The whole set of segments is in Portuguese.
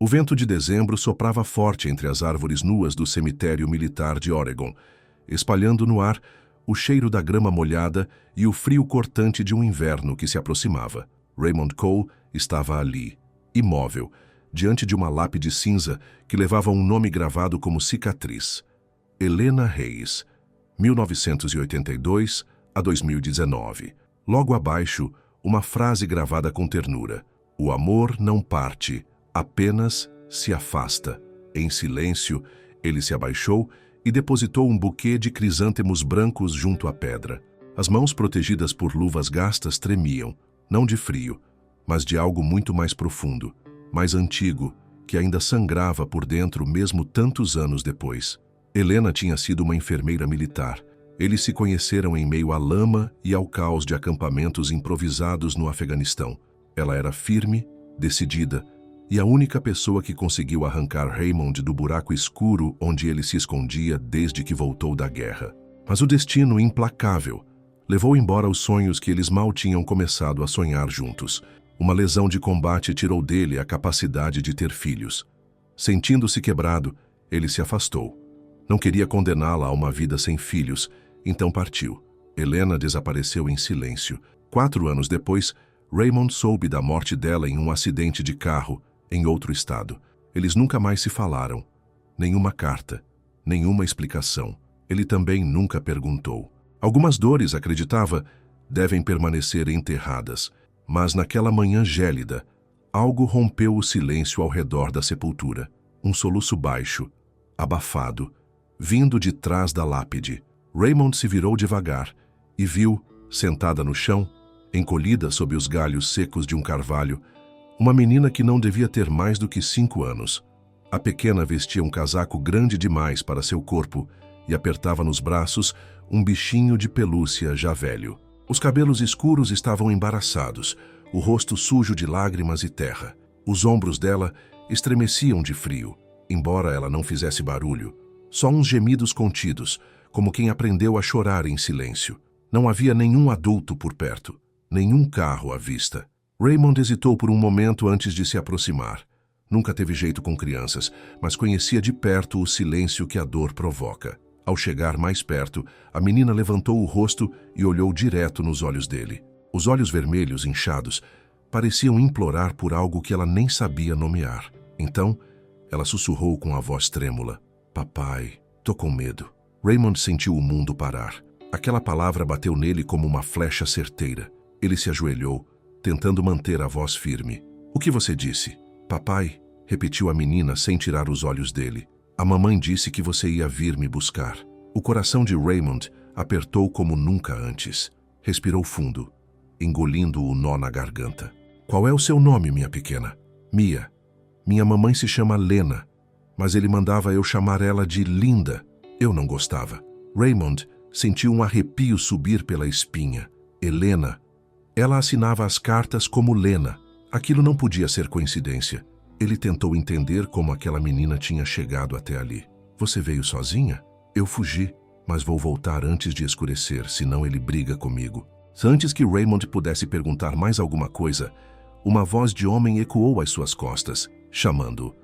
O vento de dezembro soprava forte entre as árvores nuas do cemitério militar de Oregon, espalhando no ar o cheiro da grama molhada e o frio cortante de um inverno que se aproximava. Raymond Cole estava ali, imóvel, diante de uma lápide cinza que levava um nome gravado como cicatriz. Helena Reis, 1982 a 2019. Logo abaixo, uma frase gravada com ternura. O amor não parte, apenas se afasta. Em silêncio, ele se abaixou e depositou um buquê de crisântemos brancos junto à pedra. As mãos protegidas por luvas gastas tremiam, não de frio, mas de algo muito mais profundo, mais antigo, que ainda sangrava por dentro mesmo tantos anos depois. Helena tinha sido uma enfermeira militar. Eles se conheceram em meio à lama e ao caos de acampamentos improvisados no Afeganistão. Ela era firme, decidida, e a única pessoa que conseguiu arrancar Raymond do buraco escuro onde ele se escondia desde que voltou da guerra. Mas o destino implacável levou embora os sonhos que eles mal tinham começado a sonhar juntos. Uma lesão de combate tirou dele a capacidade de ter filhos. Sentindo-se quebrado, ele se afastou. Não queria condená-la a uma vida sem filhos, então partiu. Helena desapareceu em silêncio. 4 anos depois, Raymond soube da morte dela em um acidente de carro, em outro estado. Eles nunca mais se falaram. Nenhuma carta, nenhuma explicação. Ele também nunca perguntou. Algumas dores, acreditava, devem permanecer enterradas. Mas naquela manhã gélida, algo rompeu o silêncio ao redor da sepultura. Um soluço baixo, abafado, vindo de trás da lápide. Raymond se virou devagar e viu, sentada no chão, encolhida sob os galhos secos de um carvalho, uma menina que não devia ter mais do que 5 anos. A pequena vestia um casaco grande demais para seu corpo e apertava nos braços um bichinho de pelúcia já velho. Os cabelos escuros estavam embaraçados, o rosto sujo de lágrimas e terra. Os ombros dela estremeciam de frio, embora ela não fizesse barulho. Só uns gemidos contidos, como quem aprendeu a chorar em silêncio. Não havia nenhum adulto por perto, nenhum carro à vista. Raymond hesitou por um momento antes de se aproximar. Nunca teve jeito com crianças, mas conhecia de perto o silêncio que a dor provoca. Ao chegar mais perto, a menina levantou o rosto e olhou direto nos olhos dele. Os olhos vermelhos, inchados, pareciam implorar por algo que ela nem sabia nomear. Então, ela sussurrou com a voz trêmula: "Papai, tô com medo." Raymond sentiu o mundo parar. Aquela palavra bateu nele como uma flecha certeira. Ele se ajoelhou, tentando manter a voz firme. "O que você disse?" "Papai", repetiu a menina sem tirar os olhos dele. "A mamãe disse que você ia vir me buscar." O coração de Raymond apertou como nunca antes. Respirou fundo, engolindo o nó na garganta. "Qual é o seu nome, minha pequena?" "Mia. Minha mamãe se chama Lena, mas ele mandava eu chamar ela de Linda." Eu não gostava. Raymond sentiu um arrepio subir pela espinha. Helena. Ela assinava as cartas como Lena. Aquilo não podia ser coincidência. Ele tentou entender como aquela menina tinha chegado até ali. "Você veio sozinha?" "Eu fugi, mas vou voltar antes de escurecer, senão ele briga comigo." Antes que Raymond pudesse perguntar mais alguma coisa, uma voz de homem ecoou às suas costas, chamando.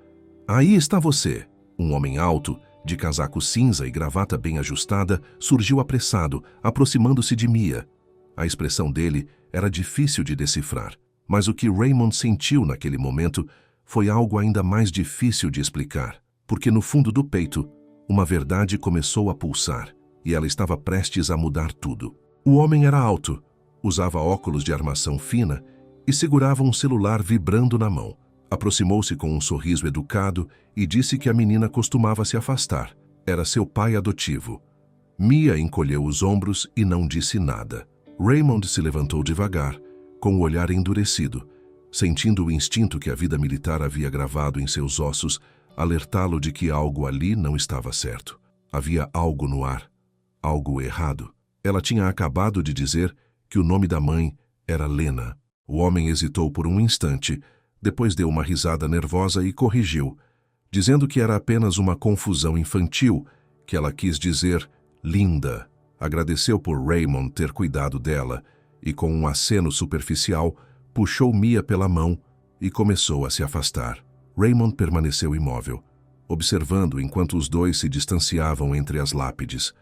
"Aí está você." Um homem alto, de casaco cinza e gravata bem ajustada, surgiu apressado, aproximando-se de Mia. A expressão dele era difícil de decifrar, mas o que Raymond sentiu naquele momento foi algo ainda mais difícil de explicar, porque no fundo do peito, uma verdade começou a pulsar, e ela estava prestes a mudar tudo. O homem era alto, usava óculos de armação fina e segurava um celular vibrando na mão. Aproximou-se com um sorriso educado e disse que a menina costumava se afastar. Era seu pai adotivo. Mia encolheu os ombros e não disse nada. Raymond se levantou devagar, com o olhar endurecido, sentindo o instinto que a vida militar havia gravado em seus ossos, alertá-lo de que algo ali não estava certo. Havia algo no ar, algo errado. Ela tinha acabado de dizer que o nome da mãe era Lena. O homem hesitou por um instante, depois deu uma risada nervosa e corrigiu, dizendo que era apenas uma confusão infantil, que ela quis dizer Linda. Agradeceu por Raymond ter cuidado dela e, com um aceno superficial, puxou Mia pela mão e começou a se afastar. Raymond permaneceu imóvel, observando enquanto os dois se distanciavam entre as lápides.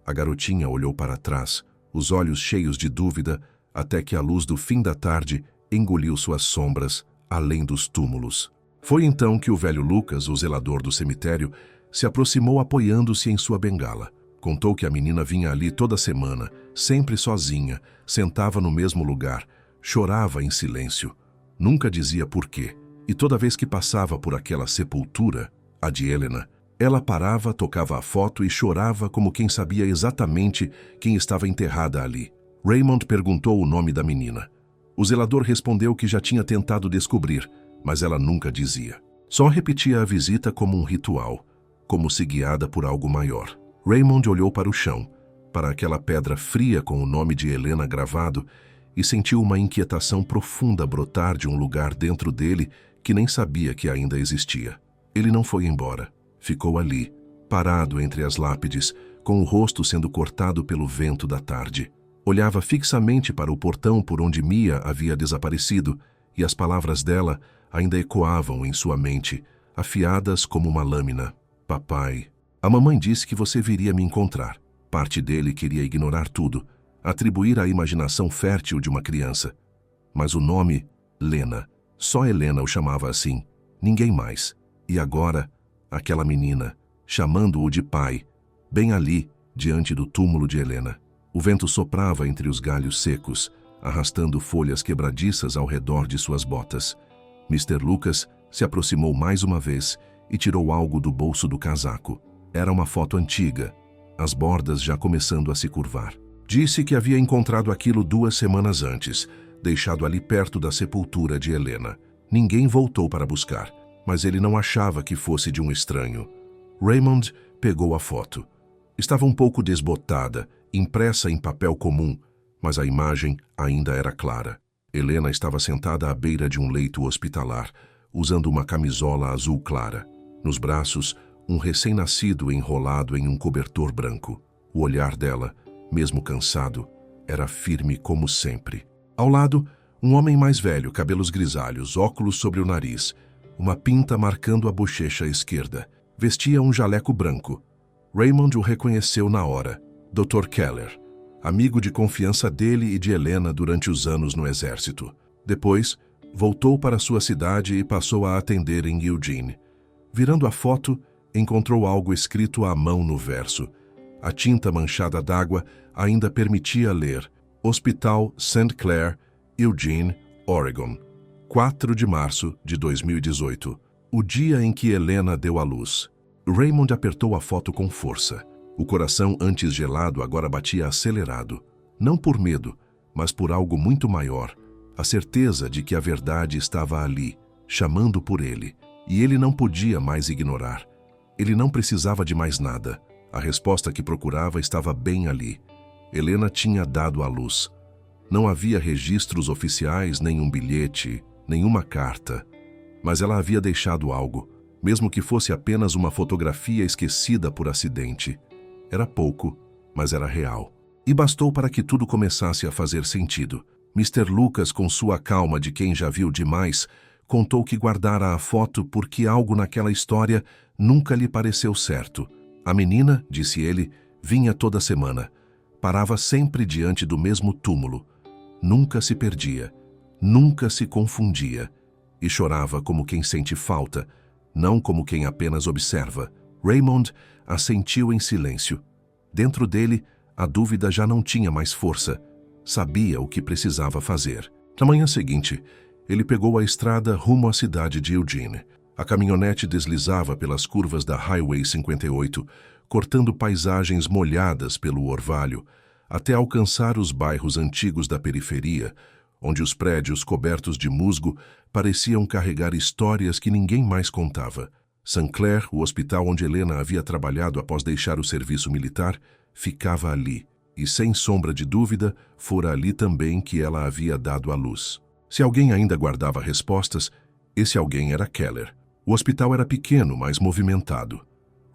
A garotinha olhou para trás, os olhos cheios de dúvida, até que a luz do fim da tarde engoliu suas sombras, além dos túmulos. Foi então que o velho Lucas, o zelador do cemitério, se aproximou apoiando-se em sua bengala. Contou que a menina vinha ali toda semana, sempre sozinha, sentava no mesmo lugar, chorava em silêncio. Nunca dizia por quê, e toda vez que passava por aquela sepultura, a de Helena, ela parava, tocava a foto e chorava como quem sabia exatamente quem estava enterrada ali. Raymond perguntou o nome da menina. O zelador respondeu que já tinha tentado descobrir, mas ela nunca dizia. Só repetia a visita como um ritual, como se guiada por algo maior. Raymond olhou para o chão, para aquela pedra fria com o nome de Helena gravado, e sentiu uma inquietação profunda brotar de um lugar dentro dele que nem sabia que ainda existia. Ele não foi embora. Ficou ali, parado entre as lápides, com o rosto sendo cortado pelo vento da tarde. Olhava fixamente para o portão por onde Mia havia desaparecido, e as palavras dela ainda ecoavam em sua mente, afiadas como uma lâmina. Papai, a mamãe disse que você viria me encontrar. Parte dele queria ignorar tudo, atribuir à imaginação fértil de uma criança. Mas o nome, Lena, só Helena o chamava assim, ninguém mais. E agora, aquela menina, chamando-o de pai, bem ali, diante do túmulo de Helena. O vento soprava entre os galhos secos, arrastando folhas quebradiças ao redor de suas botas. Mr. Lucas se aproximou mais uma vez e tirou algo do bolso do casaco. Era uma foto antiga, as bordas já começando a se curvar. Disse que havia encontrado aquilo 2 semanas antes, deixado ali perto da sepultura de Helena. Ninguém voltou para buscar, mas ele não achava que fosse de um estranho. Raymond pegou a foto. Estava um pouco desbotada, impressa em papel comum, mas a imagem ainda era clara. Helena estava sentada à beira de um leito hospitalar, usando uma camisola azul clara. Nos braços, um recém-nascido enrolado em um cobertor branco. O olhar dela, mesmo cansado, era firme como sempre. Ao lado, um homem mais velho, cabelos grisalhos, óculos sobre o nariz, uma pinta marcando a bochecha esquerda. Vestia um jaleco branco. Raymond o reconheceu na hora. Dr. Keller, amigo de confiança dele e de Helena durante os anos no exército. Depois, voltou para sua cidade e passou a atender em Eugene. Virando a foto, encontrou algo escrito à mão no verso. A tinta manchada d'água ainda permitia ler Hospital St. Clair, Eugene, Oregon, 4 de março de 2018, o dia em que Helena deu à luz. Raymond apertou a foto com força. O coração antes gelado agora batia acelerado, não por medo, mas por algo muito maior, a certeza de que a verdade estava ali, chamando por ele, e ele não podia mais ignorar. Ele não precisava de mais nada. A resposta que procurava estava bem ali. Helena tinha dado à luz. Não havia registros oficiais, nenhum bilhete, nenhuma carta. Mas ela havia deixado algo, mesmo que fosse apenas uma fotografia esquecida por acidente. Era pouco, mas era real. E bastou para que tudo começasse a fazer sentido. Mr. Lucas, com sua calma de quem já viu demais, contou que guardara a foto porque algo naquela história nunca lhe pareceu certo. A menina, disse ele, vinha toda semana. Parava sempre diante do mesmo túmulo. Nunca se perdia, nunca se confundia. E chorava como quem sente falta, não como quem apenas observa. Raymond assentiu em silêncio. Dentro dele, a dúvida já não tinha mais força. Sabia o que precisava fazer. Na manhã seguinte, ele pegou a estrada rumo à cidade de Eugene. A caminhonete deslizava pelas curvas da Highway 58, cortando paisagens molhadas pelo orvalho, até alcançar os bairros antigos da periferia, onde os prédios cobertos de musgo pareciam carregar histórias que ninguém mais contava. St. Clair, o hospital onde Helena havia trabalhado após deixar o serviço militar, ficava ali, e sem sombra de dúvida, fora ali também que ela havia dado à luz. Se alguém ainda guardava respostas, esse alguém era Keller. O hospital era pequeno, mas movimentado.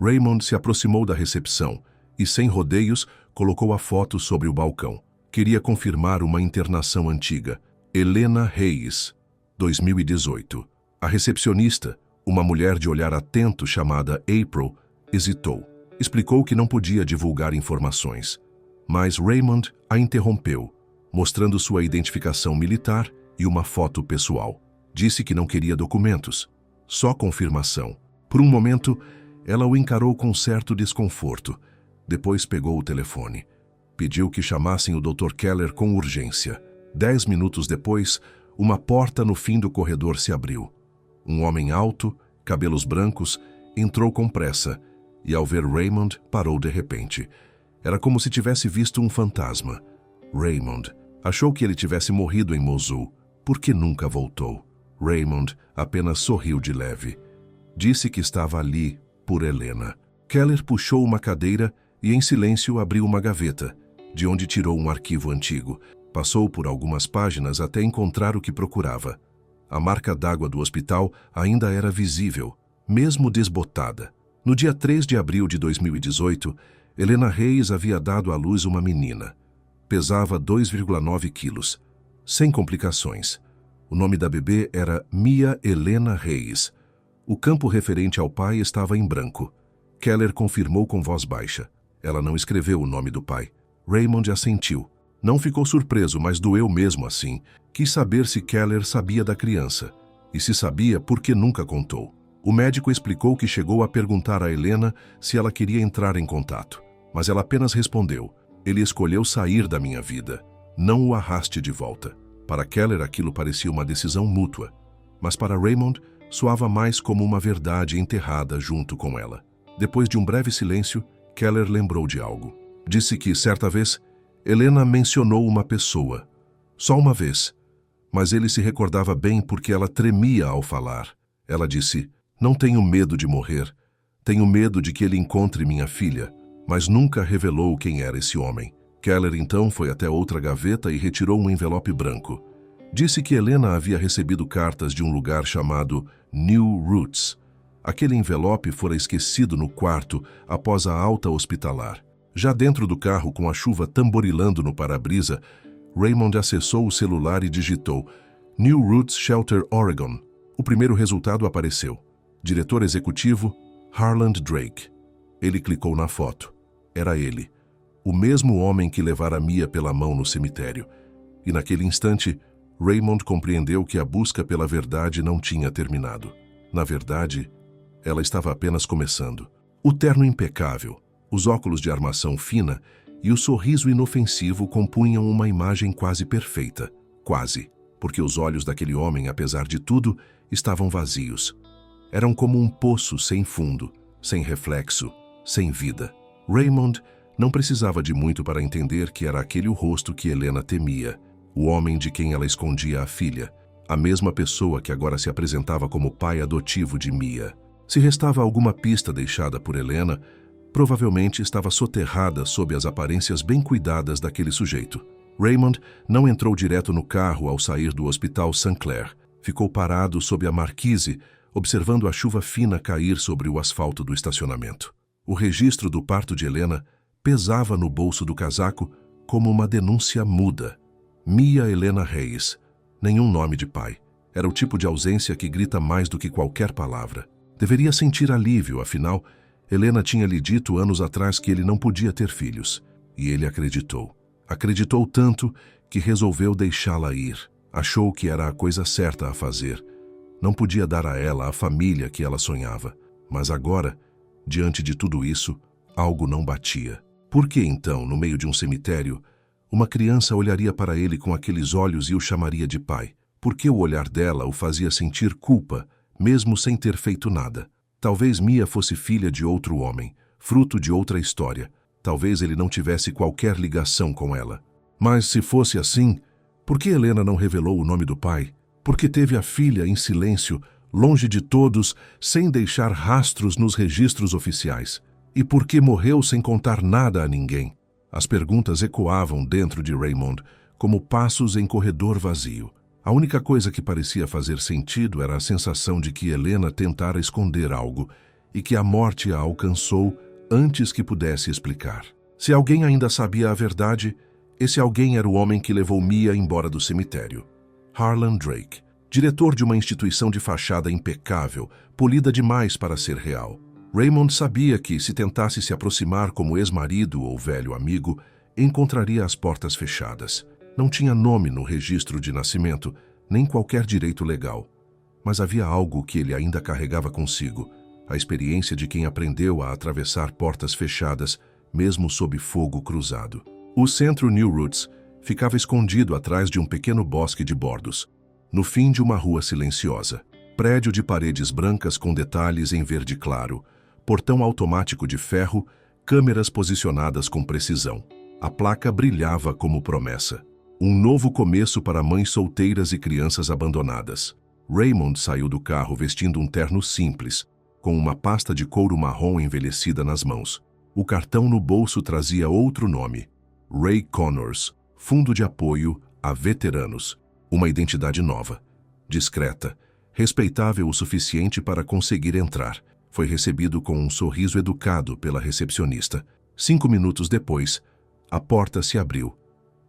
Raymond se aproximou da recepção e, sem rodeios, colocou a foto sobre o balcão. Queria confirmar uma internação antiga. Helena Reyes, 2018. A recepcionista, Uma mulher de olhar atento chamada April hesitou. Explicou que não podia divulgar informações. Mas Raymond a interrompeu, mostrando sua identificação militar e uma foto pessoal. Disse que não queria documentos, só confirmação. Por um momento, ela o encarou com certo desconforto. Depois pegou o telefone. Pediu que chamassem o Dr. Keller com urgência. 10 minutos depois, uma porta no fim do corredor se abriu. Um homem alto, cabelos brancos, entrou com pressa e, ao ver Raymond, parou de repente. Era como se tivesse visto um fantasma. Raymond achou que ele tivesse morrido em Mosul, porque nunca voltou. Raymond apenas sorriu de leve. Disse que estava ali por Helena. Keller puxou uma cadeira e, em silêncio, abriu uma gaveta, de onde tirou um arquivo antigo. Passou por algumas páginas até encontrar o que procurava. A marca d'água do hospital ainda era visível, mesmo desbotada. No dia 3 de abril de 2018, Helena Reis havia dado à luz uma menina. Pesava 2,9 quilos, sem complicações. O nome da bebê era Mia Helena Reis. O campo referente ao pai estava em branco. Keller confirmou com voz baixa. Ela não escreveu o nome do pai. Raymond assentiu. Não ficou surpreso, mas doeu mesmo assim. Quis saber se Keller sabia da criança. E se sabia, por que nunca contou. O médico explicou que chegou a perguntar a Helena se ela queria entrar em contato. Mas ela apenas respondeu: ele escolheu sair da minha vida. Não o arraste de volta. Para Keller aquilo parecia uma decisão mútua. Mas para Raymond, soava mais como uma verdade enterrada junto com ela. Depois de um breve silêncio, Keller lembrou de algo. Disse que, certa vez, Helena mencionou uma pessoa. Só uma vez. Mas ele se recordava bem porque ela tremia ao falar. Ela disse: não tenho medo de morrer. Tenho medo de que ele encontre minha filha. Mas nunca revelou quem era esse homem. Keller então foi até outra gaveta e retirou um envelope branco. Disse que Helena havia recebido cartas de um lugar chamado New Roots. Aquele envelope fora esquecido no quarto após a alta hospitalar. Já dentro do carro, com a chuva tamborilando no para-brisa, Raymond acessou o celular e digitou New Roots Shelter, Oregon. O primeiro resultado apareceu. Diretor executivo, Harland Drake. Ele clicou na foto. Era ele. O mesmo homem que levara Mia pela mão no cemitério. E naquele instante, Raymond compreendeu que a busca pela verdade não tinha terminado. Na verdade, ela estava apenas começando. O terno impecável, os óculos de armação fina e o sorriso inofensivo compunham uma imagem quase perfeita. Quase, porque os olhos daquele homem, apesar de tudo, estavam vazios. Eram como um poço sem fundo, sem reflexo, sem vida. Raymond não precisava de muito para entender que era aquele o rosto que Helena temia, o homem de quem ela escondia a filha, a mesma pessoa que agora se apresentava como pai adotivo de Mia. Se restava alguma pista deixada por Helena, provavelmente estava soterrada sob as aparências bem cuidadas daquele sujeito. Raymond não entrou direto no carro ao sair do Hospital St. Clair. Ficou parado sob a marquise, observando a chuva fina cair sobre o asfalto do estacionamento. O registro do parto de Helena pesava no bolso do casaco como uma denúncia muda. Mia Helena Reis. Nenhum nome de pai. Era o tipo de ausência que grita mais do que qualquer palavra. Deveria sentir alívio, afinal, Helena tinha lhe dito anos atrás que ele não podia ter filhos. E ele acreditou. Acreditou tanto que resolveu deixá-la ir. Achou que era a coisa certa a fazer. Não podia dar a ela a família que ela sonhava. Mas agora, diante de tudo isso, algo não batia. Por que então, no meio de um cemitério, uma criança olharia para ele com aqueles olhos e o chamaria de pai? Por que o olhar dela o fazia sentir culpa, mesmo sem ter feito nada? Talvez Mia fosse filha de outro homem, fruto de outra história. Talvez ele não tivesse qualquer ligação com ela. Mas se fosse assim, por que Helena não revelou o nome do pai? Por que teve a filha em silêncio, longe de todos, sem deixar rastros nos registros oficiais? E por que morreu sem contar nada a ninguém? As perguntas ecoavam dentro de Raymond, como passos em corredor vazio. A única coisa que parecia fazer sentido era a sensação de que Helena tentara esconder algo e que a morte a alcançou antes que pudesse explicar. Se alguém ainda sabia a verdade, esse alguém era o homem que levou Mia embora do cemitério. Harland Drake. diretor de uma instituição de fachada impecável, polida demais para ser real. Raymond sabia que, se tentasse se aproximar como ex-marido ou velho amigo, encontraria as portas fechadas. Não tinha nome no registro de nascimento, nem qualquer direito legal. Mas havia algo que ele ainda carregava consigo, a experiência de quem aprendeu a atravessar portas fechadas, mesmo sob fogo cruzado. O centro New Roots ficava escondido atrás de um pequeno bosque de bordos, no fim de uma rua silenciosa. Prédio de paredes brancas com detalhes em verde claro, portão automático de ferro, câmeras posicionadas com precisão. A placa brilhava como promessa. Um novo começo para mães solteiras e crianças abandonadas. Raymond saiu do carro vestindo um terno simples, com uma pasta de couro marrom envelhecida nas mãos. O cartão no bolso trazia outro nome: Ray Connors, Fundo de Apoio a Veteranos. Uma identidade nova, discreta, respeitável o suficiente para conseguir entrar. Foi recebido com um sorriso educado pela recepcionista. 5 minutos depois, a porta se abriu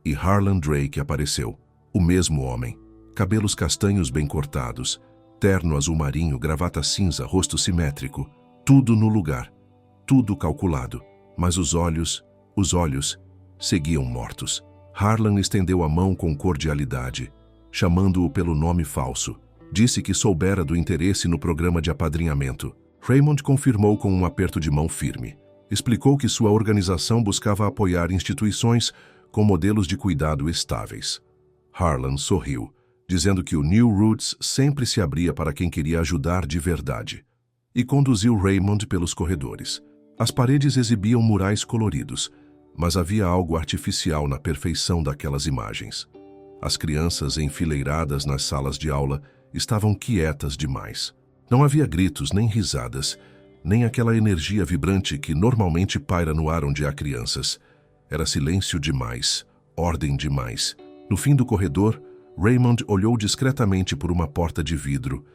e Harlan Drake apareceu. O mesmo homem, cabelos castanhos bem cortados, terno azul marinho, gravata cinza, rosto simétrico, tudo no lugar, tudo calculado. Mas os olhos seguiam mortos. Harlan estendeu a mão com cordialidade, chamando-o pelo nome falso. Disse que soubera do interesse no programa de apadrinhamento. Raymond confirmou com um aperto de mão firme. Explicou que sua organização buscava apoiar instituições com modelos de cuidado estáveis. Harlan sorriu, dizendo que o New Roots sempre se abria para quem queria ajudar de verdade, e conduziu Raymond pelos corredores. As paredes exibiam murais coloridos, mas havia algo artificial na perfeição daquelas imagens. As crianças enfileiradas nas salas de aula estavam quietas demais. Não havia gritos nem risadas, nem aquela energia vibrante que normalmente paira no ar onde há crianças. Era silêncio demais, ordem demais. No fim do corredor, Raymond olhou discretamente por uma porta de vidro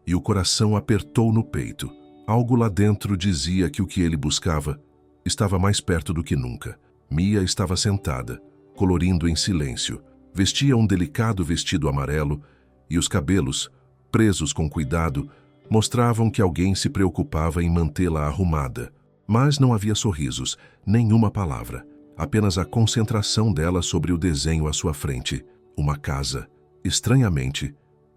e o coração apertou no peito. Algo lá dentro dizia que o que ele buscava estava mais perto do que nunca. Mia estava sentada, colorindo em silêncio. Vestia um delicado vestido amarelo e os cabelos, presos com cuidado, mostravam que alguém se preocupava em mantê-la arrumada. Mas não havia sorrisos, nenhuma palavra. Apenas a concentração dela sobre o desenho à sua frente. Uma casa. Estranhamente,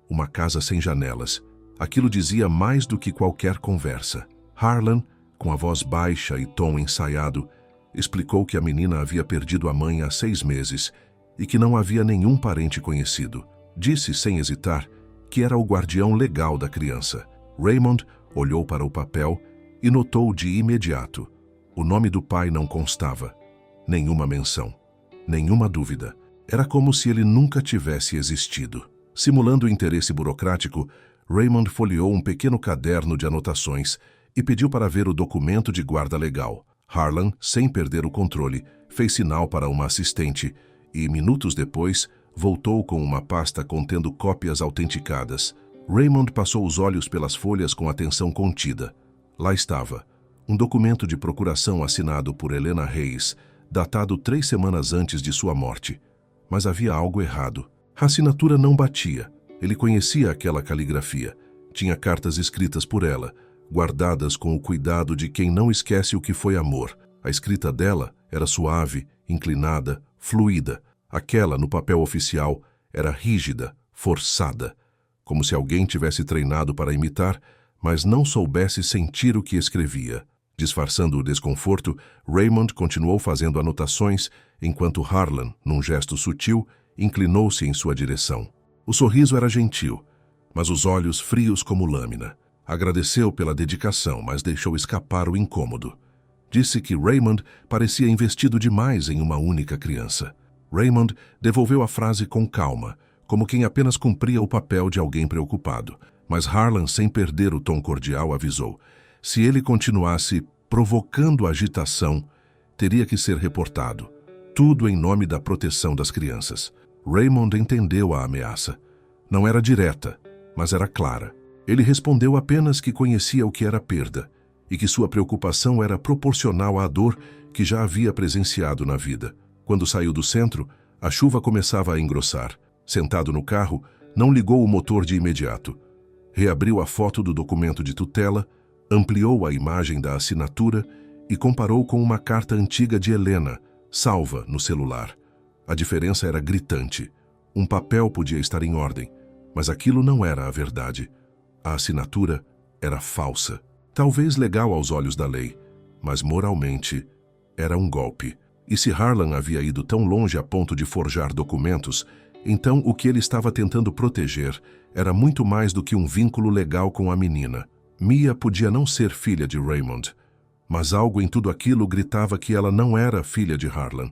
uma casa sem janelas. Aquilo dizia mais do que qualquer conversa. Harlan, com a voz baixa e tom ensaiado, explicou que a menina havia perdido a mãe há 6 meses e que não havia nenhum parente conhecido. Disse sem hesitar que era o guardião legal da criança. Raymond olhou para o papel e notou de imediato. O nome do pai não constava. Nenhuma menção. Nenhuma dúvida. Era como se ele nunca tivesse existido. Simulando interesse burocrático, Raymond folheou um pequeno caderno de anotações e pediu para ver o documento de guarda legal. Harlan, sem perder o controle, fez sinal para uma assistente e, minutos depois, voltou com uma pasta contendo cópias autenticadas. Raymond passou os olhos pelas folhas com atenção contida. Lá estava, um documento de procuração assinado por Helena Reis, datado 3 semanas antes de sua morte. Mas havia algo errado. A assinatura não batia. Ele conhecia aquela caligrafia. Tinha cartas escritas por ela, guardadas com o cuidado de quem não esquece o que foi amor. A escrita dela era suave, inclinada, fluida. Aquela, no papel oficial, era rígida, forçada, como se alguém tivesse treinado para imitar, mas não soubesse sentir o que escrevia. Disfarçando o desconforto, Raymond continuou fazendo anotações, enquanto Harlan, num gesto sutil, inclinou-se em sua direção. O sorriso era gentil, mas os olhos frios como lâmina. Agradeceu pela dedicação, mas deixou escapar o incômodo. Disse que Raymond parecia investido demais em uma única criança. Raymond devolveu a frase com calma, como quem apenas cumpria o papel de alguém preocupado. Mas Harlan, sem perder o tom cordial, avisou. Se ele continuasse provocando agitação, teria que ser reportado. Tudo em nome da proteção das crianças. Raymond entendeu a ameaça. Não era direta, mas era clara. Ele respondeu apenas que conhecia o que era perda e que sua preocupação era proporcional à dor que já havia presenciado na vida. Quando saiu do centro, a chuva começava a engrossar. Sentado no carro, Não ligou o motor de imediato. Reabriu a foto do documento de tutela, ampliou a imagem da assinatura e comparou com uma carta antiga de Helena, salva no celular. A diferença era gritante. Um papel podia estar em ordem, mas aquilo não era a verdade. A assinatura era falsa. Talvez legal aos olhos da lei, mas moralmente era um golpe. E se Harlan havia ido tão longe a ponto de forjar documentos, então o que ele estava tentando proteger era muito mais do que um vínculo legal com a menina. Mia podia não ser filha de Raymond, mas algo em tudo aquilo gritava que ela não era filha de Harlan.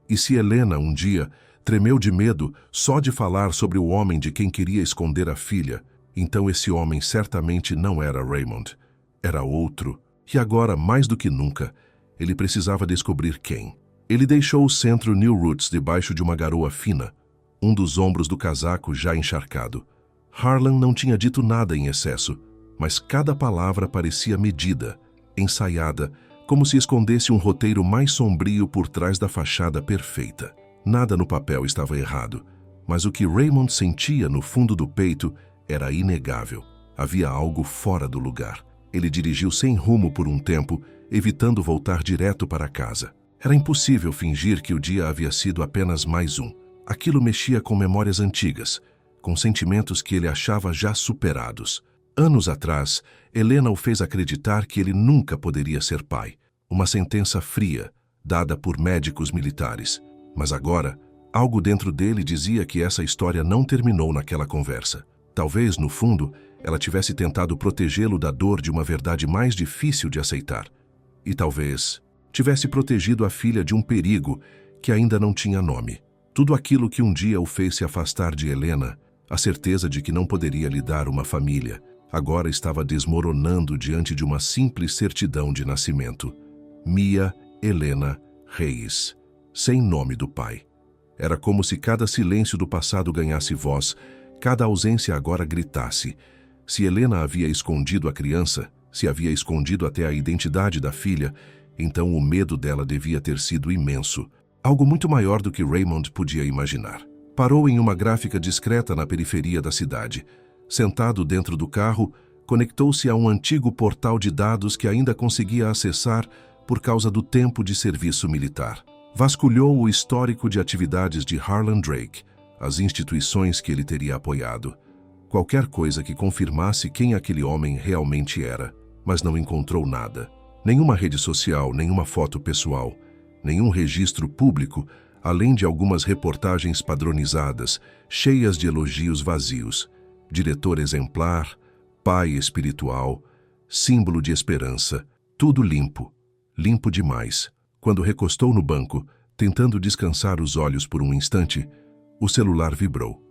E se Helena, um dia, tremeu de medo só de falar sobre o homem de quem queria esconder a filha, então esse homem certamente não era Raymond. Era outro, e agora, mais do que nunca, ele precisava descobrir quem. Ele deixou o centro New Roots debaixo de uma garoa fina, um dos ombros do casaco já encharcado. Harlan não tinha dito nada em excesso, mas cada palavra parecia medida, ensaiada, como se escondesse um roteiro mais sombrio por trás da fachada perfeita. Nada no papel estava errado, mas o que Raymond sentia no fundo do peito era inegável. Havia algo fora do lugar. Ele dirigiu sem rumo por um tempo, evitando voltar direto para casa. Era impossível fingir que o dia havia sido apenas mais um. Aquilo mexia com memórias antigas, com sentimentos que ele achava já superados. Anos atrás, Helena o fez acreditar que ele nunca poderia ser pai. Uma sentença fria, dada por médicos militares. Mas agora, algo dentro dele dizia que essa história não terminou naquela conversa. Talvez, no fundo, ela tivesse tentado protegê-lo da dor de uma verdade mais difícil de aceitar. E talvez tivesse protegido a filha de um perigo que ainda não tinha nome. Tudo aquilo que um dia o fez se afastar de Helena, a certeza de que não poderia lhe dar uma família, agora estava desmoronando diante de uma simples certidão de nascimento. Mia Helena Reis, sem nome do pai. Era como se cada silêncio do passado ganhasse voz, cada ausência agora gritasse. Se Helena havia escondido a criança, se havia escondido até a identidade da filha, então o medo dela devia ter sido imenso. Algo muito maior do que Raymond podia imaginar. Parou em uma gráfica discreta na periferia da cidade. Sentado dentro do carro, conectou-se a um antigo portal de dados que ainda conseguia acessar por causa do tempo de serviço militar. Vasculhou o histórico de atividades de Harlan Drake, as instituições que ele teria apoiado. Qualquer coisa que confirmasse quem aquele homem realmente era, mas não encontrou nada. Nenhuma rede social, nenhuma foto pessoal, nenhum registro público, além de algumas reportagens padronizadas, cheias de elogios vazios. Diretor exemplar, pai espiritual, símbolo de esperança, tudo limpo, limpo demais. Quando recostou no banco, tentando descansar os olhos por um instante, o celular vibrou.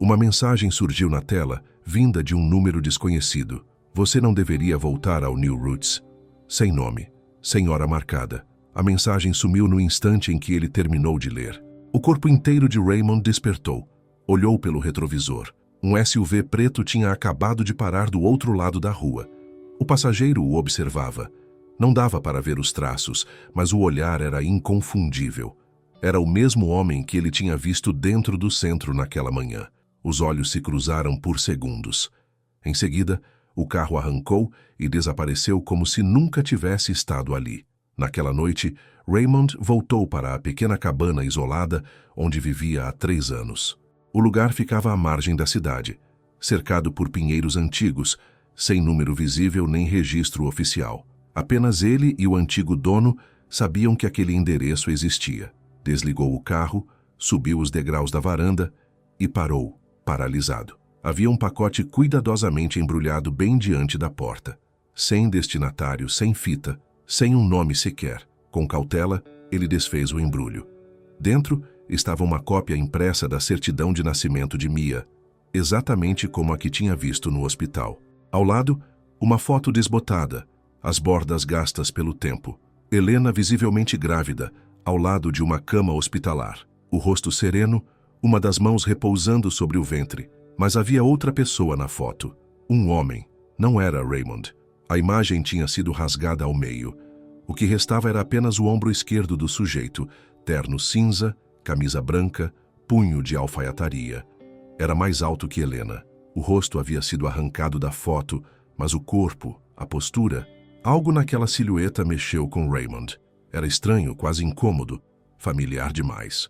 Uma mensagem surgiu na tela, vinda de um número desconhecido. Você não deveria voltar ao New Roots. Sem nome, sem hora marcada. A mensagem sumiu no instante em que ele terminou de ler. O corpo inteiro de Raymond despertou. Olhou pelo retrovisor. Um SUV preto tinha acabado de parar do outro lado da rua. O passageiro o observava. Não dava para ver os traços, mas o olhar era inconfundível. Era o mesmo homem que ele tinha visto dentro do centro naquela manhã. Os olhos se cruzaram por segundos. Em seguida, o carro arrancou e desapareceu como se nunca tivesse estado ali. Naquela noite, Raymond voltou para a pequena cabana isolada onde vivia há 3 anos. O lugar ficava à margem da cidade, cercado por pinheiros antigos, sem número visível nem registro oficial. Apenas ele e o antigo dono sabiam que aquele endereço existia. Desligou o carro, subiu os degraus da varanda e parou, paralisado. Havia um pacote cuidadosamente embrulhado bem diante da porta. Sem destinatário, sem fita, sem um nome sequer. Com cautela, ele desfez o embrulho. Dentro estava uma cópia impressa da certidão de nascimento de Mia, exatamente como a que tinha visto no hospital. Ao lado, uma foto desbotada, as bordas gastas pelo tempo. Helena visivelmente grávida, ao lado de uma cama hospitalar. O rosto sereno, uma das mãos repousando sobre o ventre. Mas havia outra pessoa na foto. Um homem. Não era Raymond. A imagem tinha sido rasgada ao meio. O que restava era apenas o ombro esquerdo do sujeito, terno cinza, camisa branca, punho de alfaiataria. Era mais alto que Helena. O rosto havia sido arrancado da foto, mas o corpo, a postura, algo naquela silhueta mexeu com Raymond. Era estranho, quase incômodo, familiar demais.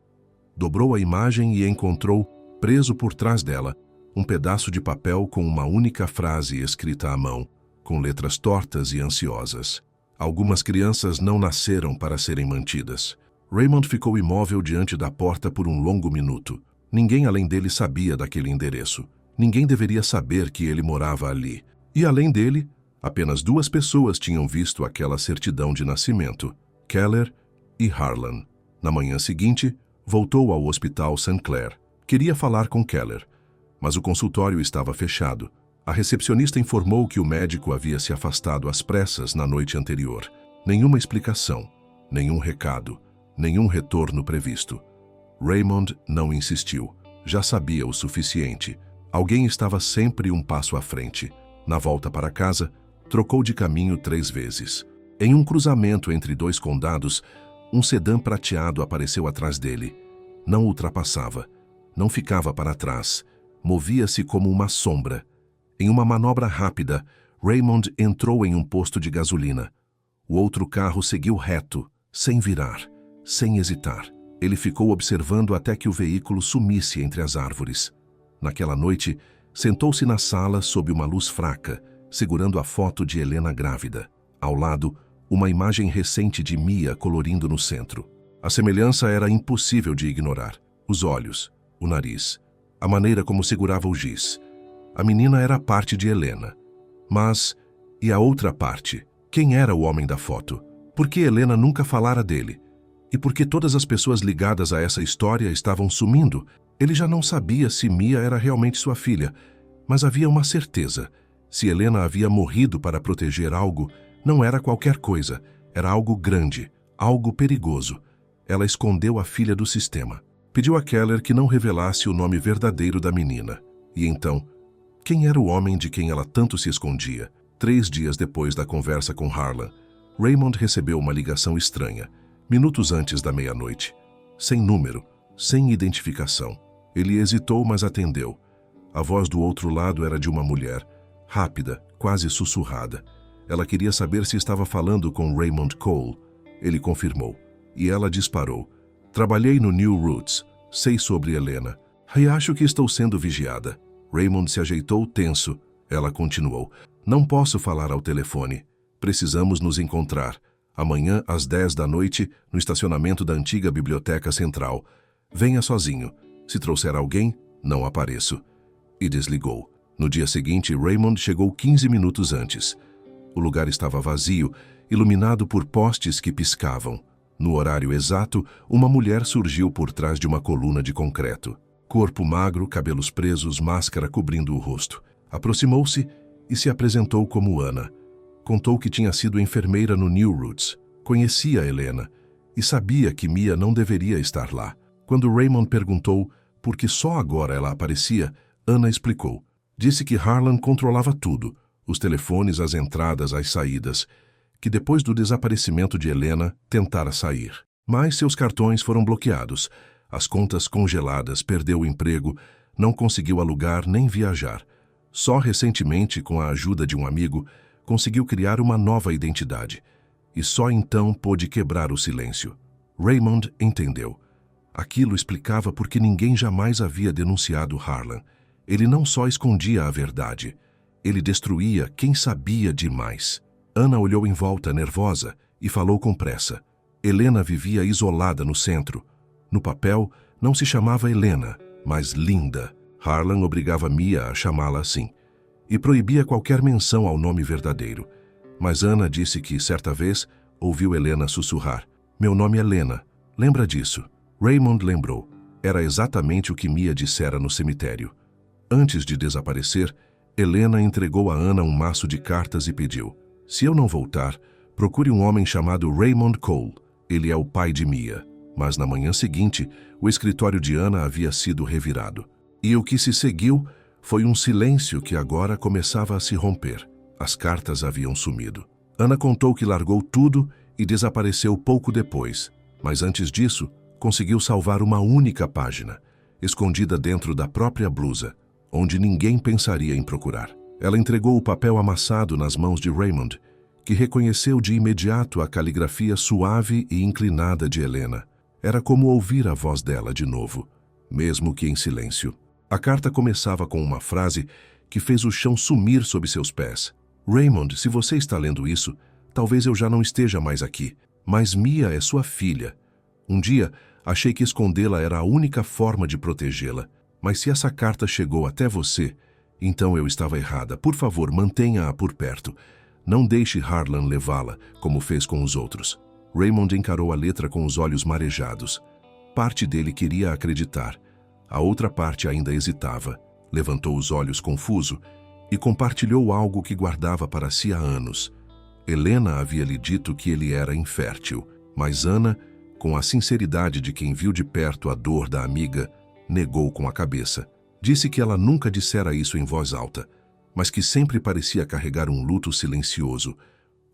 Dobrou a imagem e encontrou, preso por trás dela, um pedaço de papel com uma única frase escrita à mão, com letras tortas e ansiosas. Algumas crianças não nasceram para serem mantidas. Raymond ficou imóvel diante da porta por um longo minuto. Ninguém além dele sabia daquele endereço. Ninguém deveria saber que ele morava ali. E além dele, apenas 2 pessoas tinham visto aquela certidão de nascimento: Keller e Harlan. Na manhã seguinte, voltou ao Hospital St. Clair. Queria falar com Keller, mas o consultório estava fechado. A recepcionista informou que o médico havia se afastado às pressas na noite anterior. Nenhuma explicação, nenhum recado, nenhum retorno previsto. Raymond não insistiu. Já sabia o suficiente. Alguém estava sempre um passo à frente. Na volta para casa, trocou de caminho 3 vezes. Em um cruzamento entre 2 condados, um sedã prateado apareceu atrás dele. Não ultrapassava. Não ficava para trás. Movia-se como uma sombra. Em uma manobra rápida, Raymond entrou em um posto de gasolina. O outro carro seguiu reto, sem virar, sem hesitar. Ele ficou observando até que o veículo sumisse entre as árvores. Naquela noite, sentou-se na sala sob uma luz fraca, segurando a foto de Helena grávida. Ao lado, uma imagem recente de Mia colorindo no centro. A semelhança era impossível de ignorar. Os olhos, o nariz, a maneira como segurava o giz. A menina era parte de Helena. Mas, e a outra parte? Quem era o homem da foto? Por que Helena nunca falara dele? E por que todas as pessoas ligadas a essa história estavam sumindo? Ele já não sabia se Mia era realmente sua filha, mas havia uma certeza. Se Helena havia morrido para proteger algo, não era qualquer coisa, era algo grande, algo perigoso. Ela escondeu a filha do sistema. Pediu a Keller que não revelasse o nome verdadeiro da menina. E então, quem era o homem de quem ela tanto se escondia? 3 dias depois da conversa com Harlan, Raymond recebeu uma ligação estranha, minutos antes da meia-noite. Sem número, sem identificação. Ele hesitou, mas atendeu. A voz do outro lado era de uma mulher, rápida, quase sussurrada. Ela queria saber se estava falando com Raymond Cole. Ele confirmou. E ela disparou. Trabalhei no New Roots. Sei sobre Helena. E acho que estou sendo vigiada. Raymond se ajeitou tenso. Ela continuou. Não posso falar ao telefone. Precisamos nos encontrar. Amanhã, às 10 da noite, no estacionamento da antiga Biblioteca Central. Venha sozinho. Se trouxer alguém, não apareço. E desligou. No dia seguinte, Raymond chegou 15 minutos antes. O lugar estava vazio, iluminado por postes que piscavam. No horário exato, uma mulher surgiu por trás de uma coluna de concreto. Corpo magro, cabelos presos, máscara cobrindo o rosto. Aproximou-se e se apresentou como Ana. Contou que tinha sido enfermeira no New Roots. Conhecia Helena e sabia que Mia não deveria estar lá. Quando Raymond perguntou por que só agora ela aparecia, Ana explicou. Disse que Harlan controlava tudo, os telefones, as entradas, as saídas, que depois do desaparecimento de Helena, tentara sair. Mas seus cartões foram bloqueados, as contas congeladas, perdeu o emprego, não conseguiu alugar nem viajar. Só recentemente, com a ajuda de um amigo, conseguiu criar uma nova identidade. E só então pôde quebrar o silêncio. Raymond entendeu. Aquilo explicava por que ninguém jamais havia denunciado Harlan. Ele não só escondia a verdade, ele destruía quem sabia demais. Ana olhou em volta, nervosa, e falou com pressa. Helena vivia isolada no centro. No papel, não se chamava Helena, mas Linda. Harlan obrigava Mia a chamá-la assim, e proibia qualquer menção ao nome verdadeiro. Mas Ana disse que, certa vez, ouviu Helena sussurrar. Meu nome é Lena. Lembra disso? Raymond lembrou. Era exatamente o que Mia dissera no cemitério. Antes de desaparecer, Helena entregou a Ana um maço de cartas e pediu. Se eu não voltar, procure um homem chamado Raymond Cole. Ele é o pai de Mia. Mas na manhã seguinte, o escritório de Ana havia sido revirado. E o que se seguiu foi um silêncio que agora começava a se romper. As cartas haviam sumido. Ana contou que largou tudo e desapareceu pouco depois. Mas antes disso, conseguiu salvar uma única página. escondida dentro da própria blusa, onde ninguém pensaria em procurar. Ela entregou o papel amassado nas mãos de Raymond, que reconheceu de imediato a caligrafia suave e inclinada de Helena. Era como ouvir a voz dela de novo, mesmo que em silêncio. A carta começava com uma frase que fez o chão sumir sob seus pés. Raymond, se você está lendo isso, talvez eu já não esteja mais aqui, mas Mia é sua filha. Um dia, achei que escondê-la era a única forma de protegê-la, mas se essa carta chegou até você, então eu estava errada. Por favor, mantenha-a por perto. Não deixe Harlan levá-la, como fez com os outros. Raymond encarou a letra com os olhos marejados. Parte dele queria acreditar. A outra parte ainda hesitava. Levantou os olhos confuso e compartilhou algo que guardava para si há anos. Helena havia lhe dito que ele era infértil, mas Ana, com a sinceridade de quem viu de perto a dor da amiga, negou com a cabeça. Disse que ela nunca dissera isso em voz alta, mas que sempre parecia carregar um luto silencioso,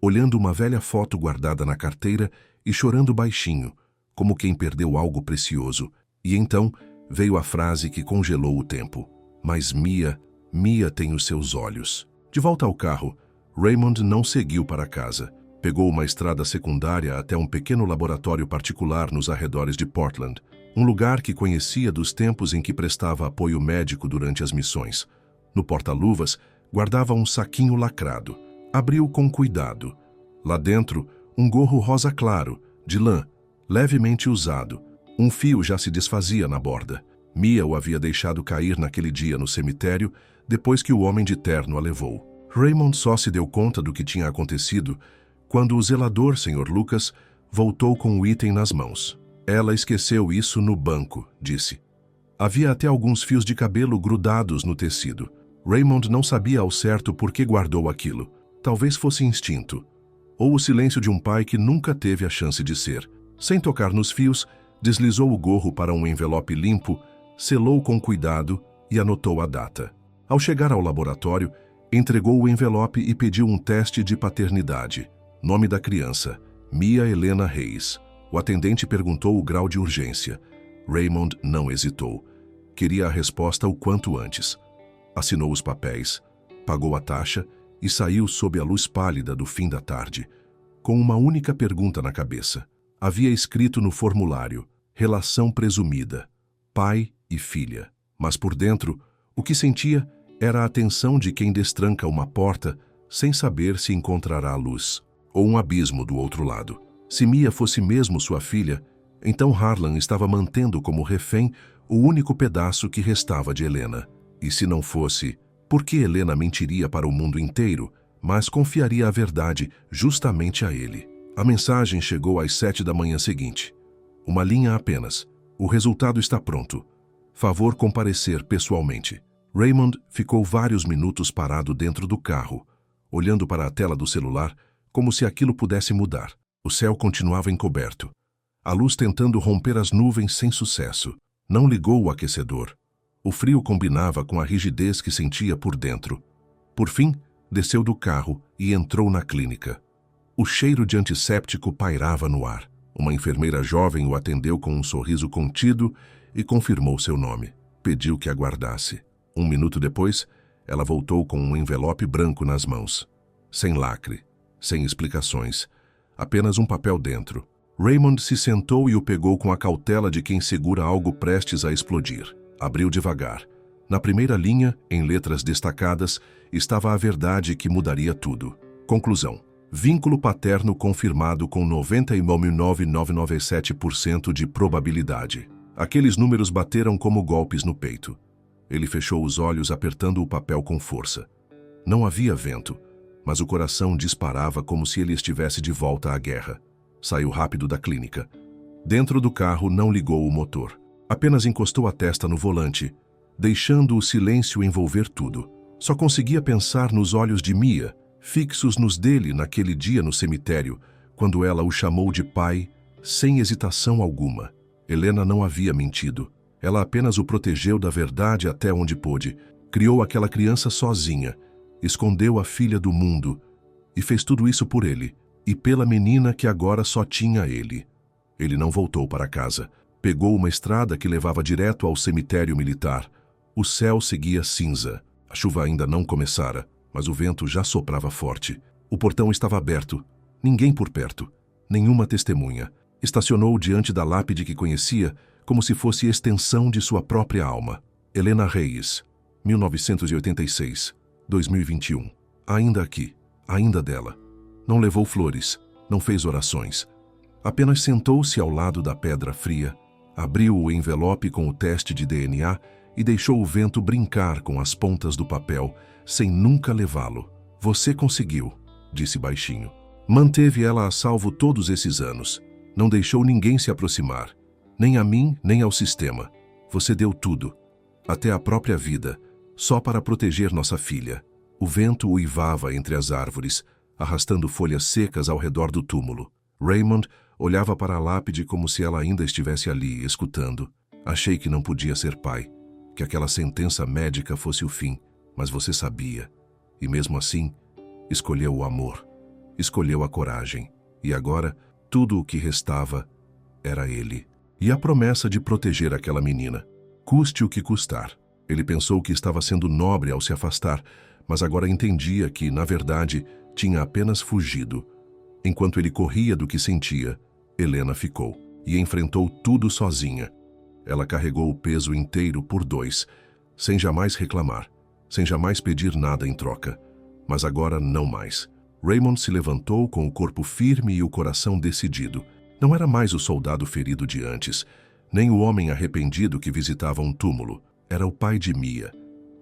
olhando uma velha foto guardada na carteira e chorando baixinho, como quem perdeu algo precioso. E então veio a frase que congelou o tempo. Mas Mia tem os seus olhos. De volta ao carro, Raymond não seguiu para casa. Pegou uma estrada secundária até um pequeno laboratório particular nos arredores de Portland, um lugar que conhecia dos tempos em que prestava apoio médico durante as missões. No porta-luvas, guardava um saquinho lacrado. Abriu com cuidado. Lá dentro, um gorro rosa claro, de lã, levemente usado. Um fio já se desfazia na borda. Mia o havia deixado cair naquele dia no cemitério, depois que o homem de terno a levou. Raymond só se deu conta do que tinha acontecido quando o zelador, Sr. Lucas, voltou com o item nas mãos. Ela esqueceu isso no banco, disse. Havia até alguns fios de cabelo grudados no tecido. Raymond não sabia ao certo por que guardou aquilo. Talvez fosse instinto. Ou o silêncio de um pai que nunca teve a chance de ser. Sem tocar nos fios, deslizou o gorro para um envelope limpo, selou com cuidado e anotou a data. Ao chegar ao laboratório, entregou o envelope e pediu um teste de paternidade. Nome da criança, Mia Helena Reis. O atendente perguntou o grau de urgência. Raymond não hesitou. Queria a resposta o quanto antes. Assinou os papéis, pagou a taxa e saiu sob a luz pálida do fim da tarde, com uma única pergunta na cabeça. Havia escrito no formulário, relação presumida, pai e filha. Mas por dentro, o que sentia era a tensão de quem destranca uma porta sem saber se encontrará a luz, ou um abismo do outro lado. Se Mia fosse mesmo sua filha, então Harlan estava mantendo como refém o único pedaço que restava de Helena. E se não fosse, por que Helena mentiria para o mundo inteiro, mas confiaria a verdade justamente a ele? A mensagem chegou às 7 da manhã seguinte. Uma linha apenas. O resultado está pronto. Favor comparecer pessoalmente. Raymond ficou vários minutos parado dentro do carro, olhando para a tela do celular como se aquilo pudesse mudar. O céu continuava encoberto. A luz tentando romper as nuvens sem sucesso. Não ligou o aquecedor. O frio combinava com a rigidez que sentia por dentro. Por fim, desceu do carro e entrou na clínica. O cheiro de antisséptico pairava no ar. Uma enfermeira jovem o atendeu com um sorriso contido e confirmou seu nome. Pediu que aguardasse. 1 minuto depois, ela voltou com um envelope branco nas mãos. Sem lacre, sem explicações, apenas um papel dentro. Raymond se sentou e o pegou com a cautela de quem segura algo prestes a explodir. Abriu devagar. Na primeira linha, em letras destacadas, estava a verdade que mudaria tudo. Conclusão. Vínculo paterno confirmado com 99,997% de probabilidade. Aqueles números bateram como golpes no peito. Ele fechou os olhos apertando o papel com força. Não havia vento, mas o coração disparava como se ele estivesse de volta à guerra. Saiu rápido da clínica. Dentro do carro não ligou o motor. Apenas encostou a testa no volante, deixando o silêncio envolver tudo. Só conseguia pensar nos olhos de Mia, fixos nos dele naquele dia no cemitério, quando ela o chamou de pai, sem hesitação alguma. Helena não havia mentido. Ela apenas o protegeu da verdade até onde pôde. Criou aquela criança sozinha, escondeu a filha do mundo e fez tudo isso por ele e pela menina que agora só tinha ele. Ele não voltou para casa. Pegou uma estrada que levava direto ao cemitério militar. O céu seguia cinza. A chuva ainda não começara, mas o vento já soprava forte. O portão estava aberto. Ninguém por perto. Nenhuma testemunha. Estacionou diante da lápide que conhecia como se fosse extensão de sua própria alma. Helena Reyes, 1986, 2021. Ainda aqui, ainda dela. Não levou flores, não fez orações. Apenas sentou-se ao lado da pedra fria, abriu o envelope com o teste de DNA e deixou o vento brincar com as pontas do papel, sem nunca levá-lo. Você conseguiu, disse baixinho. Manteve ela a salvo todos esses anos. Não deixou ninguém se aproximar. Nem a mim, nem ao sistema. Você deu tudo. Até a própria vida, só para proteger nossa filha. O vento uivava entre as árvores, arrastando folhas secas ao redor do túmulo. Raymond olhava para a lápide como se ela ainda estivesse ali, escutando. Achei que não podia ser pai, que aquela sentença médica fosse o fim, mas você sabia. E mesmo assim, escolheu o amor, escolheu a coragem. E agora, tudo o que restava era ele. E a promessa de proteger aquela menina. Custe o que custar. Ele pensou que estava sendo nobre ao se afastar, mas agora entendia que, na verdade, tinha apenas fugido. Enquanto ele corria do que sentia, Helena ficou e enfrentou tudo sozinha. Ela carregou o peso inteiro por 2, sem jamais reclamar, sem jamais pedir nada em troca. Mas agora não mais. Raymond se levantou com o corpo firme e o coração decidido. Não era mais o soldado ferido de antes, nem o homem arrependido que visitava um túmulo. Era o pai de Mia,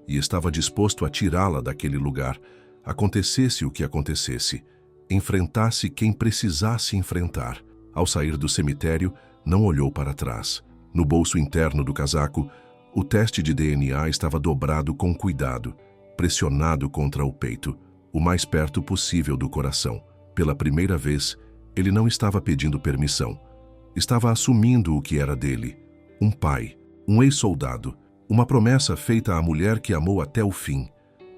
e estava disposto a tirá-la daquele lugar, acontecesse o que acontecesse, enfrentasse quem precisasse enfrentar. Ao sair do cemitério, não olhou para trás. No bolso interno do casaco, o teste de DNA estava dobrado com cuidado, pressionado contra o peito, o mais perto possível do coração. Pela primeira vez, ele não estava pedindo permissão. Estava assumindo o que era dele. Um pai, um ex-soldado, uma promessa feita à mulher que amou até o fim.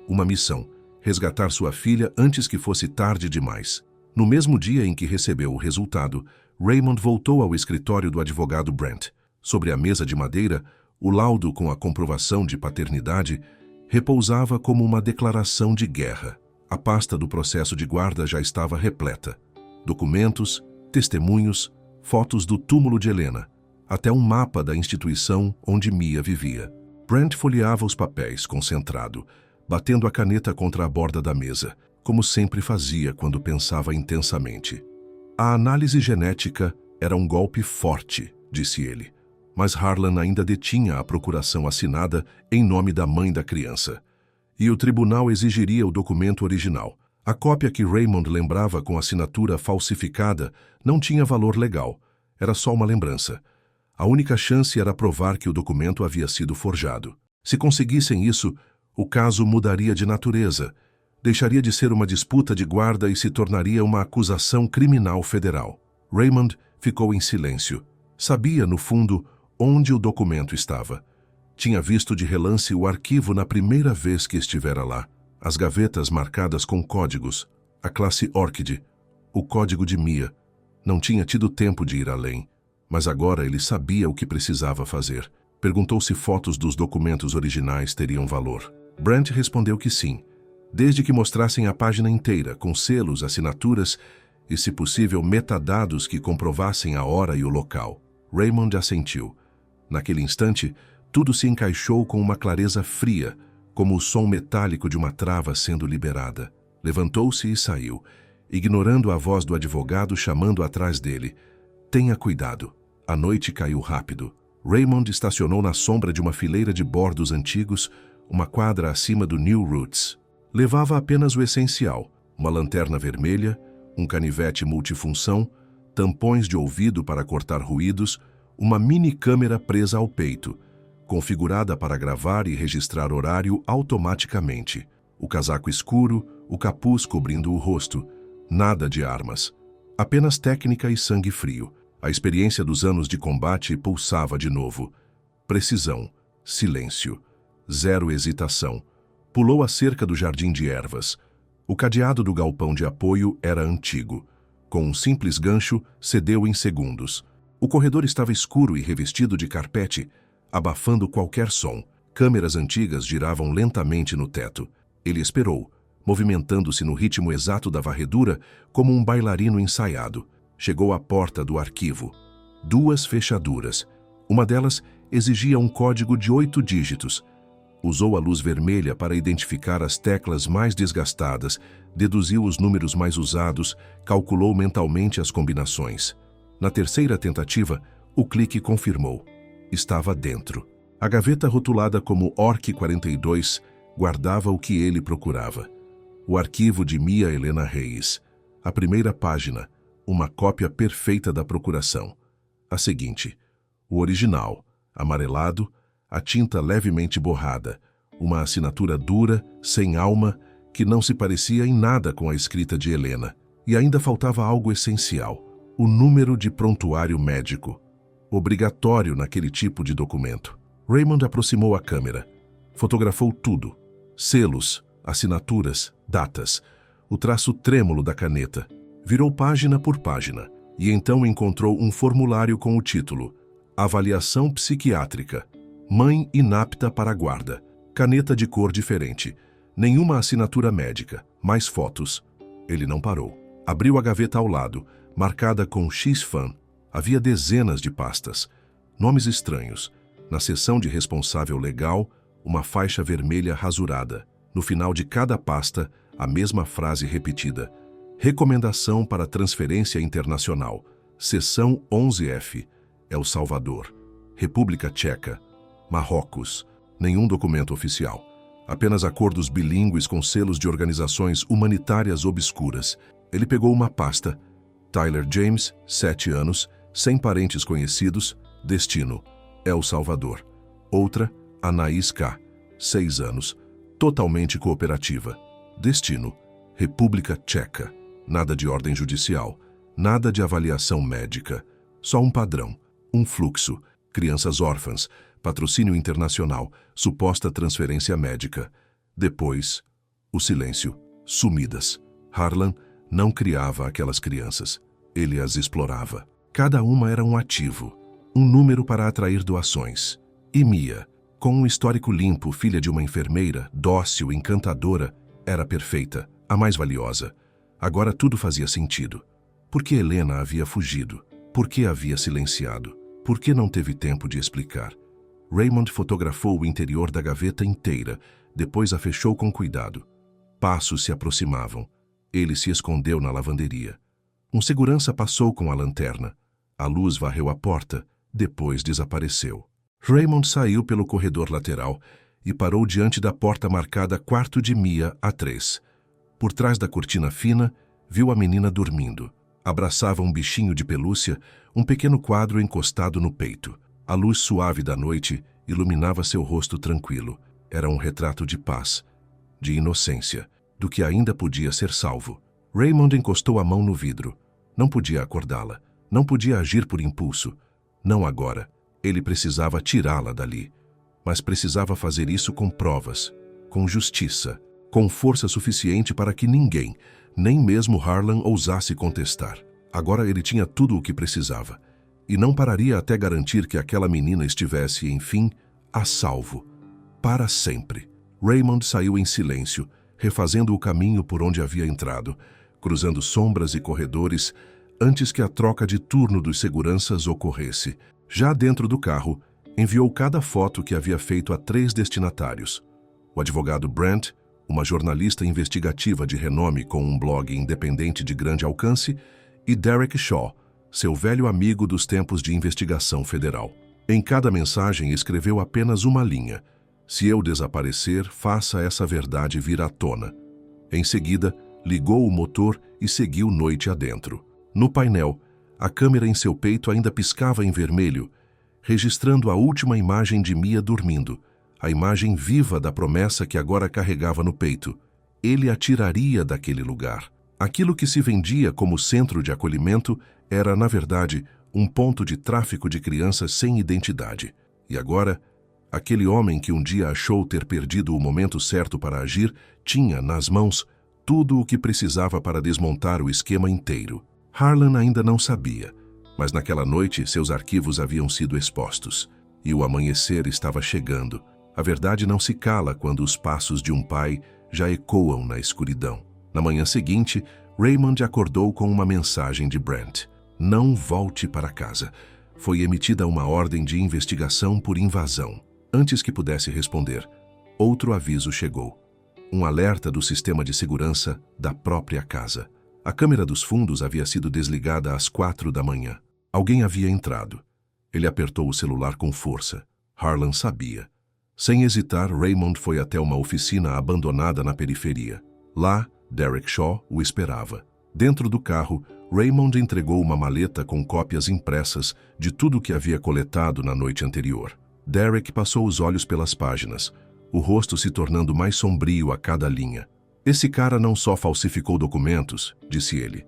Uma missão, resgatar sua filha antes que fosse tarde demais. No mesmo dia em que recebeu o resultado, Raymond voltou ao escritório do advogado Brent. Sobre a mesa de madeira, o laudo com a comprovação de paternidade repousava como uma declaração de guerra. A pasta do processo de guarda já estava repleta. Documentos, testemunhos, fotos do túmulo de Helena, até um mapa da instituição onde Mia vivia. Brent folheava os papéis, concentrado, batendo a caneta contra a borda da mesa, como sempre fazia quando pensava intensamente. A análise genética era um golpe forte, disse ele, mas Harlan ainda detinha a procuração assinada em nome da mãe da criança. E o tribunal exigiria o documento original. A cópia que Raymond lembrava com assinatura falsificada não tinha valor legal, era só uma lembrança. A única chance era provar que o documento havia sido forjado. Se conseguissem isso, o caso mudaria de natureza, deixaria de ser uma disputa de guarda e se tornaria uma acusação criminal federal. Raymond ficou em silêncio. Sabia, no fundo, onde o documento estava. Tinha visto de relance o arquivo na primeira vez que estivera lá. As gavetas marcadas com códigos, a classe Orchid, o código de Mia. Não tinha tido tempo de ir além, mas agora ele sabia o que precisava fazer. Perguntou se fotos dos documentos originais teriam valor. Brent respondeu que sim, desde que mostrassem a página inteira, com selos, assinaturas e, se possível, metadados que comprovassem a hora e o local. Raymond assentiu. Naquele instante, tudo se encaixou com uma clareza fria, como o som metálico de uma trava sendo liberada. Levantou-se e saiu, ignorando a voz do advogado chamando atrás dele. Tenha cuidado. A noite caiu rápido. Raymond estacionou na sombra de uma fileira de bordos antigos, uma quadra acima do New Roots. Levava apenas o essencial, uma lanterna vermelha, um canivete multifunção, tampões de ouvido para cortar ruídos, uma mini câmera presa ao peito, configurada para gravar e registrar horário automaticamente. O casaco escuro, o capuz cobrindo o rosto. Nada de armas. Apenas técnica e sangue frio. A experiência dos anos de combate pulsava de novo. Precisão. Silêncio. Zero hesitação. Pulou a cerca do jardim de ervas. O cadeado do galpão de apoio era antigo. Com um simples gancho, cedeu em segundos. O corredor estava escuro e revestido de carpete, abafando qualquer som. Câmeras antigas giravam lentamente no teto. Ele esperou, movimentando-se no ritmo exato da varredura, como um bailarino ensaiado. Chegou à porta do arquivo. 2 fechaduras. Uma delas exigia um código de 8 dígitos. Usou a luz vermelha para identificar as teclas mais desgastadas, deduziu os números mais usados, calculou mentalmente as combinações. Na terceira tentativa, o clique confirmou. Estava dentro. A gaveta rotulada como ORC 42 guardava o que ele procurava. O arquivo de Mia Helena Reyes. A primeira página, uma cópia perfeita da procuração. A seguinte, o original, amarelado, a tinta levemente borrada, uma assinatura dura, sem alma, que não se parecia em nada com a escrita de Helena. E ainda faltava algo essencial, o número de prontuário médico, obrigatório naquele tipo de documento. Raymond aproximou a câmera. Fotografou tudo. Selos, assinaturas, datas, o traço trêmulo da caneta. Virou página por página e então encontrou um formulário com o título Avaliação Psiquiátrica. Mãe inapta para a guarda. Caneta de cor diferente. Nenhuma assinatura médica. Mais fotos. Ele não parou. Abriu a gaveta ao lado, marcada com X-Fan. Havia dezenas de pastas. Nomes estranhos. Na seção de responsável legal, uma faixa vermelha rasurada. No final de cada pasta, a mesma frase repetida. Recomendação para transferência internacional. Seção 11F. El Salvador. República Tcheca. Marrocos. Nenhum documento oficial. Apenas acordos bilíngues com selos de organizações humanitárias obscuras. Ele pegou uma pasta. Tyler James, 7 anos, sem parentes conhecidos, destino. El Salvador. Outra, Anaís K., 6 anos, totalmente cooperativa. Destino, República Tcheca. Nada de ordem judicial, nada de avaliação médica. Só um padrão, um fluxo, crianças órfãs, patrocínio internacional, suposta transferência médica. Depois, o silêncio, sumidas. Harlan não criava aquelas crianças, ele as explorava. Cada uma era um ativo. Um número para atrair doações. E Mia, com um histórico limpo, filha de uma enfermeira, dócil, encantadora, era perfeita, a mais valiosa. Agora tudo fazia sentido. Por que Helena havia fugido? Por que havia silenciado? Por que não teve tempo de explicar? Raymond fotografou o interior da gaveta inteira, depois a fechou com cuidado. Passos se aproximavam. Ele se escondeu na lavanderia. Um segurança passou com a lanterna. A luz varreu a porta. Depois desapareceu. Raymond saiu pelo corredor lateral e parou diante da porta marcada quarto de Mia A3. Por trás da cortina fina, viu a menina dormindo. Abraçava um bichinho de pelúcia, um pequeno quadro encostado no peito. A luz suave da noite iluminava seu rosto tranquilo. Era um retrato de paz, de inocência, do que ainda podia ser salvo. Raymond encostou a mão no vidro. Não podia acordá-la. Não podia agir por impulso. Não agora. Ele precisava tirá-la dali. Mas precisava fazer isso com provas, com justiça, com força suficiente para que ninguém, nem mesmo Harlan, ousasse contestar. Agora ele tinha tudo o que precisava. E não pararia até garantir que aquela menina estivesse, enfim, a salvo. Para sempre. Raymond saiu em silêncio, refazendo o caminho por onde havia entrado, cruzando sombras e corredores, antes que a troca de turno dos seguranças ocorresse. Já dentro do carro, enviou cada foto que havia feito a 3 destinatários. O advogado Brent, uma jornalista investigativa de renome com um blog independente de grande alcance, e Derek Shaw, seu velho amigo dos tempos de investigação federal. Em cada mensagem escreveu apenas uma linha: se eu desaparecer, faça essa verdade vir à tona. Em seguida, ligou o motor e seguiu noite adentro. No painel, a câmera em seu peito ainda piscava em vermelho, registrando a última imagem de Mia dormindo, a imagem viva da promessa que agora carregava no peito. Ele a tiraria daquele lugar. Aquilo que se vendia como centro de acolhimento era, na verdade, um ponto de tráfico de crianças sem identidade. E agora, aquele homem que um dia achou ter perdido o momento certo para agir, tinha, nas mãos, tudo o que precisava para desmontar o esquema inteiro. Harlan ainda não sabia, Mas naquela noite, seus arquivos haviam sido expostos. E o amanhecer estava chegando. A verdade não se cala quando os passos de um pai já ecoam na escuridão. Na manhã seguinte, Raymond acordou com uma mensagem de Brent. Não volte para casa. Foi emitida uma ordem de investigação por invasão. Antes que pudesse responder, outro aviso chegou. Um alerta do sistema de segurança da própria casa. A câmera dos fundos havia sido desligada às 4 da manhã. Alguém havia entrado. Ele apertou o celular com força. Harlan sabia. Sem hesitar, Raymond foi até uma oficina abandonada na periferia. Lá, Derek Shaw o esperava. Dentro do carro, Raymond entregou uma maleta com cópias impressas de tudo o que havia coletado na noite anterior. Derek passou os olhos pelas páginas, o rosto se tornando mais sombrio a cada linha. Esse cara não só falsificou documentos, disse ele.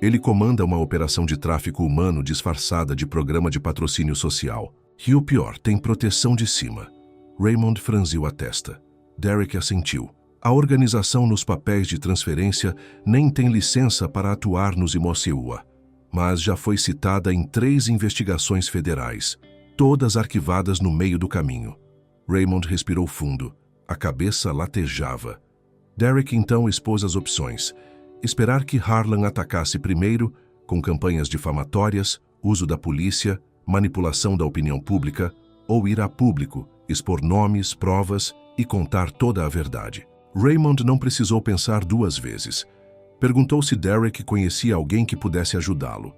Ele comanda uma operação de tráfico humano disfarçada de programa de patrocínio social. E o pior, tem proteção de cima. Raymond franziu a testa. Derek assentiu. A organização nos papéis de transferência nem tem licença para atuar nos Imoceua, mas já foi citada em 3 investigações federais, todas arquivadas no meio do caminho. Raymond respirou fundo. A cabeça latejava. Derek então expôs as opções. Esperar que Harlan atacasse primeiro, com campanhas difamatórias, uso da polícia, manipulação da opinião pública, ou ir a público, expor nomes, provas e contar toda a verdade. Raymond não precisou pensar 2 vezes. Perguntou se Derek conhecia alguém que pudesse ajudá-lo.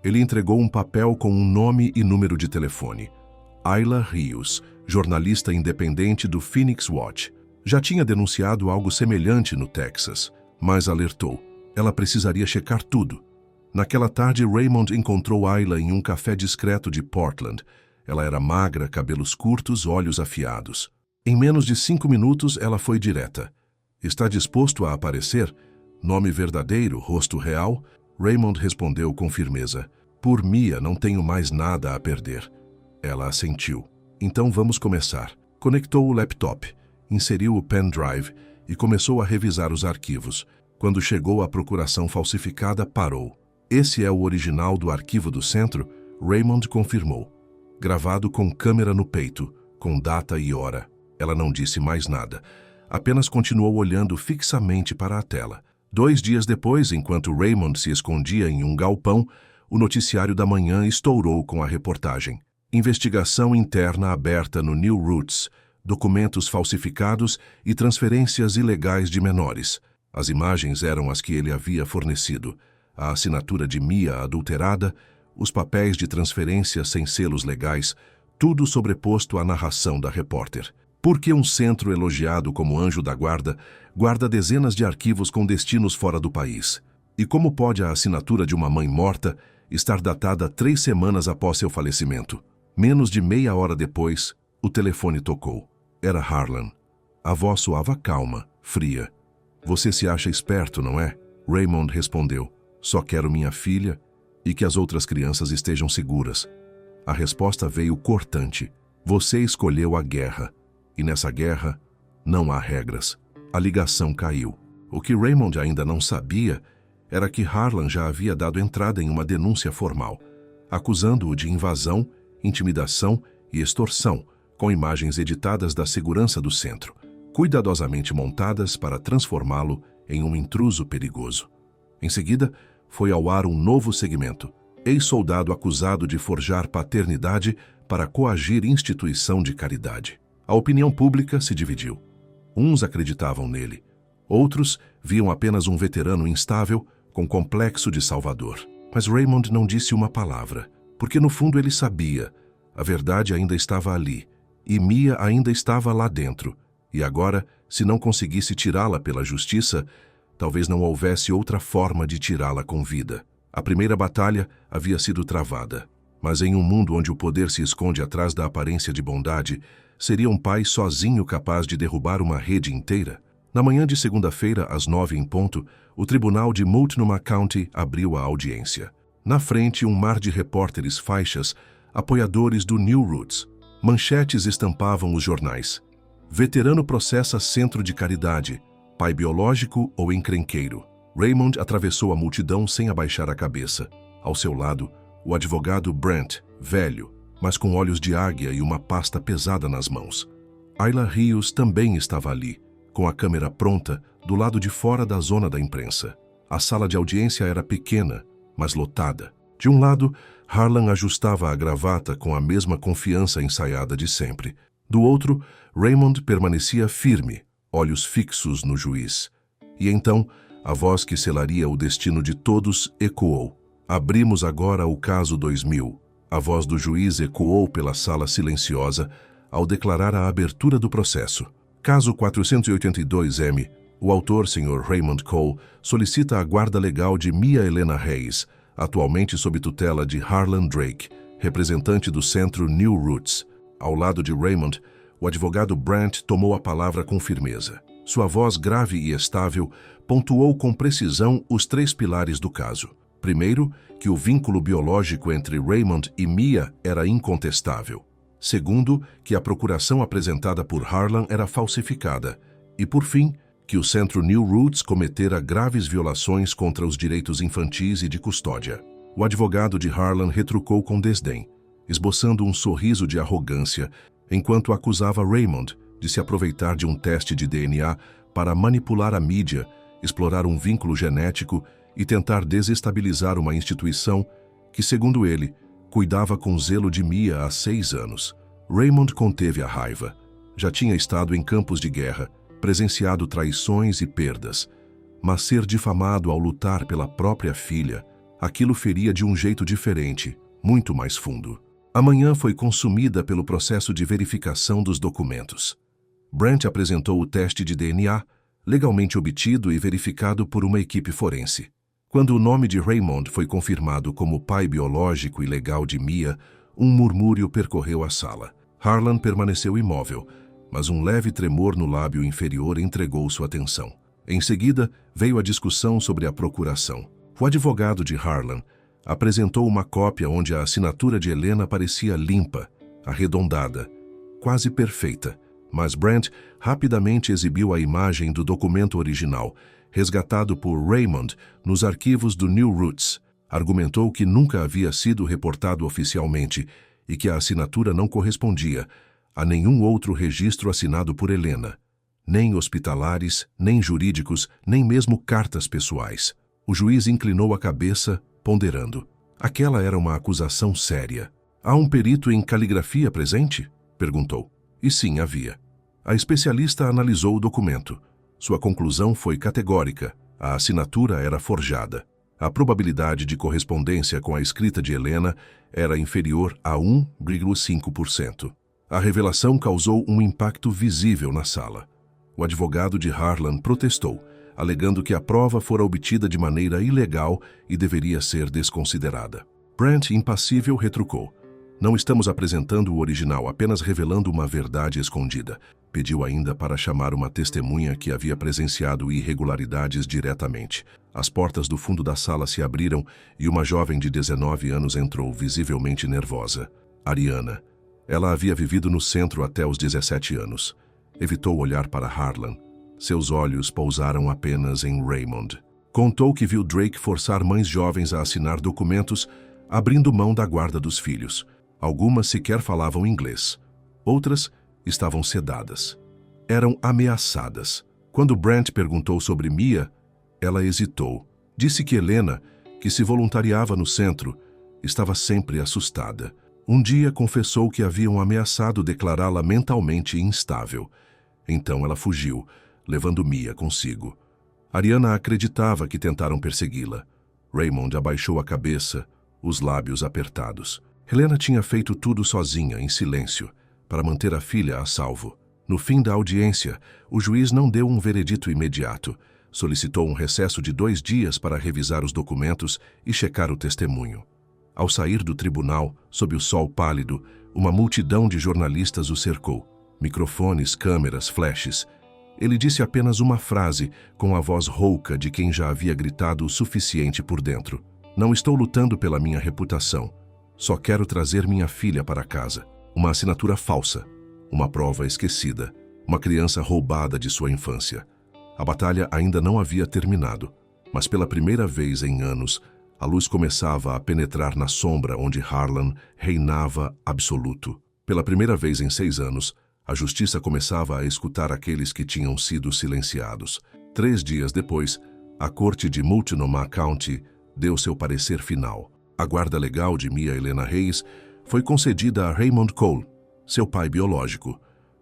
Ele entregou um papel com um nome e número de telefone. Ayla Rios, jornalista independente do Phoenix Watch. Já tinha denunciado algo semelhante no Texas, mas alertou. Ela precisaria checar tudo. Naquela tarde, Raymond encontrou Ayla em um café discreto de Portland. Ela era magra, cabelos curtos, olhos afiados. Em menos de 5 minutos, ela foi direta. Está disposto a aparecer? Nome verdadeiro, rosto real? Raymond respondeu com firmeza. Por Mia, não tenho mais nada a perder. Ela assentiu. Então vamos começar. Conectou o laptop, inseriu o pendrive e começou a revisar os arquivos. Quando chegou à procuração falsificada, parou. Esse é o original do arquivo do centro? Raymond confirmou. Gravado com câmera no peito, com data e hora. Ela não disse mais nada, apenas continuou olhando fixamente para a tela. 2 dias depois, enquanto Raymond se escondia em um galpão, o noticiário da manhã estourou com a reportagem. Investigação interna aberta no New Roots, documentos falsificados e transferências ilegais de menores. As imagens eram as que ele havia fornecido. A assinatura de Mia adulterada, os papéis de transferência sem selos legais, tudo sobreposto à narração da repórter. Por que um centro elogiado como anjo da guarda guarda dezenas de arquivos com destinos fora do país? E como pode a assinatura de uma mãe morta estar datada 3 semanas após seu falecimento? Menos de meia hora depois, o telefone tocou. Era Harlan. A voz soava calma, fria. Você se acha esperto, não é? Raymond respondeu. Só quero minha filha e que as outras crianças estejam seguras. A resposta veio cortante. Você escolheu a guerra. E nessa guerra, não há regras. A ligação caiu. O que Raymond ainda não sabia era que Harlan já havia dado entrada em uma denúncia formal, acusando-o de invasão, intimidação e extorsão, com imagens editadas da segurança do centro, cuidadosamente montadas para transformá-lo em um intruso perigoso. Em seguida, foi ao ar um novo segmento, ex-soldado acusado de forjar paternidade para coagir instituição de caridade. A opinião pública se dividiu. Uns acreditavam nele. Outros viam apenas um veterano instável com complexo de salvador. Mas Raymond não disse uma palavra, porque no fundo ele sabia. A verdade ainda estava ali, e Mia ainda estava lá dentro. E agora, se não conseguisse tirá-la pela justiça, talvez não houvesse outra forma de tirá-la com vida. A primeira batalha havia sido travada. Mas em um mundo onde o poder se esconde atrás da aparência de bondade, seria um pai sozinho capaz de derrubar uma rede inteira? Na manhã de segunda-feira, às 9 em ponto, o tribunal de Multnomah County abriu a audiência. Na frente, um mar de repórteres faixas, apoiadores do New Roots. Manchetes estampavam os jornais. Veterano processa centro de caridade, pai biológico ou encrenqueiro. Raymond atravessou a multidão sem abaixar a cabeça. Ao seu lado, o advogado Brent, velho, mas com olhos de águia e uma pasta pesada nas mãos. Ayla Rios também estava ali, com a câmera pronta, do lado de fora da zona da imprensa. A sala de audiência era pequena, mas lotada. De um lado, Harlan ajustava a gravata com a mesma confiança ensaiada de sempre. Do outro, Raymond permanecia firme, olhos fixos no juiz. E então, a voz que selaria o destino de todos ecoou. Abrimos agora o caso 2000. A voz do juiz ecoou pela sala silenciosa ao declarar a abertura do processo. Caso 482M, o autor, Sr. Raymond Cole, solicita a guarda legal de Mia Helena Reis, atualmente sob tutela de Harlan Drake, representante do centro New Roots. Ao lado de Raymond, o advogado Brent tomou a palavra com firmeza. Sua voz grave e estável pontuou com precisão os 3 pilares do caso. Primeiro, que o vínculo biológico entre Raymond e Mia era incontestável. Segundo, que a procuração apresentada por Harlan era falsificada. E, por fim, que o centro New Roots cometera graves violações contra os direitos infantis e de custódia. O advogado de Harlan retrucou com desdém, esboçando um sorriso de arrogância, enquanto acusava Raymond de se aproveitar de um teste de DNA para manipular a mídia, explorar um vínculo genético e tentar desestabilizar uma instituição que, segundo ele, cuidava com zelo de Mia há 6 anos. Raymond conteve a raiva. Já tinha estado em campos de guerra, presenciado traições e perdas. Mas ser difamado ao lutar pela própria filha, aquilo feria de um jeito diferente, muito mais fundo. A manhã foi consumida pelo processo de verificação dos documentos. Brent apresentou o teste de DNA, legalmente obtido e verificado por uma equipe forense. Quando o nome de Raymond foi confirmado como pai biológico e legal de Mia, um murmúrio percorreu a sala. Harlan permaneceu imóvel, mas um leve tremor no lábio inferior entregou sua atenção. Em seguida, veio a discussão sobre a procuração. O advogado de Harlan apresentou uma cópia onde a assinatura de Helena parecia limpa, arredondada, quase perfeita, mas Brent rapidamente exibiu a imagem do documento original, resgatado por Raymond nos arquivos do New Roots. Argumentou que nunca havia sido reportado oficialmente e que a assinatura não correspondia a nenhum outro registro assinado por Helena, nem hospitalares, nem jurídicos, nem mesmo cartas pessoais. O juiz inclinou a cabeça, ponderando. Aquela era uma acusação séria. Há um perito em caligrafia presente? Perguntou. E sim, havia. A especialista analisou o documento. Sua conclusão foi categórica. A assinatura era forjada. A probabilidade de correspondência com a escrita de Helena era inferior a 1,5%. A revelação causou um impacto visível na sala. O advogado de Harlan protestou, alegando que a prova fora obtida de maneira ilegal e deveria ser desconsiderada. Brent, impassível, retrucou. Não estamos apresentando o original, apenas revelando uma verdade escondida. Pediu ainda para chamar uma testemunha que havia presenciado irregularidades diretamente. As portas do fundo da sala se abriram e uma jovem de 19 anos entrou, visivelmente nervosa. Ariana. Ela havia vivido no centro até os 17 anos. Evitou olhar para Harlan. Seus olhos pousaram apenas em Raymond. Contou que viu Drake forçar mães jovens a assinar documentos, abrindo mão da guarda dos filhos. Algumas sequer falavam inglês. Outras estavam sedadas. Eram ameaçadas. Quando Brent perguntou sobre Mia, ela hesitou. Disse que Helena, que se voluntariava no centro, estava sempre assustada. Um dia confessou que haviam ameaçado declará-la mentalmente instável. Então ela fugiu, levando Mia consigo. Ariana acreditava que tentaram persegui-la. Raymond abaixou a cabeça, os lábios apertados. Helena tinha feito tudo sozinha, em silêncio, para manter a filha a salvo. No fim da audiência, o juiz não deu um veredito imediato. Solicitou um recesso de 2 dias para revisar os documentos e checar o testemunho. Ao sair do tribunal, sob o sol pálido, uma multidão de jornalistas o cercou. Microfones, câmeras, flashes. Ele disse apenas uma frase, com a voz rouca de quem já havia gritado o suficiente por dentro. Não estou lutando pela minha reputação. Só quero trazer minha filha para casa. Uma assinatura falsa. Uma prova esquecida. Uma criança roubada de sua infância. A batalha ainda não havia terminado, mas pela primeira vez em anos, A luz começava a penetrar na sombra onde Harlan reinava absoluto. Pela primeira vez em 6 anos, a justiça começava a escutar aqueles que tinham sido silenciados. 3 dias depois, a corte de Multnomah County deu seu parecer final. A guarda legal de Mia Helena Reyes foi concedida a Raymond Cole, seu pai biológico,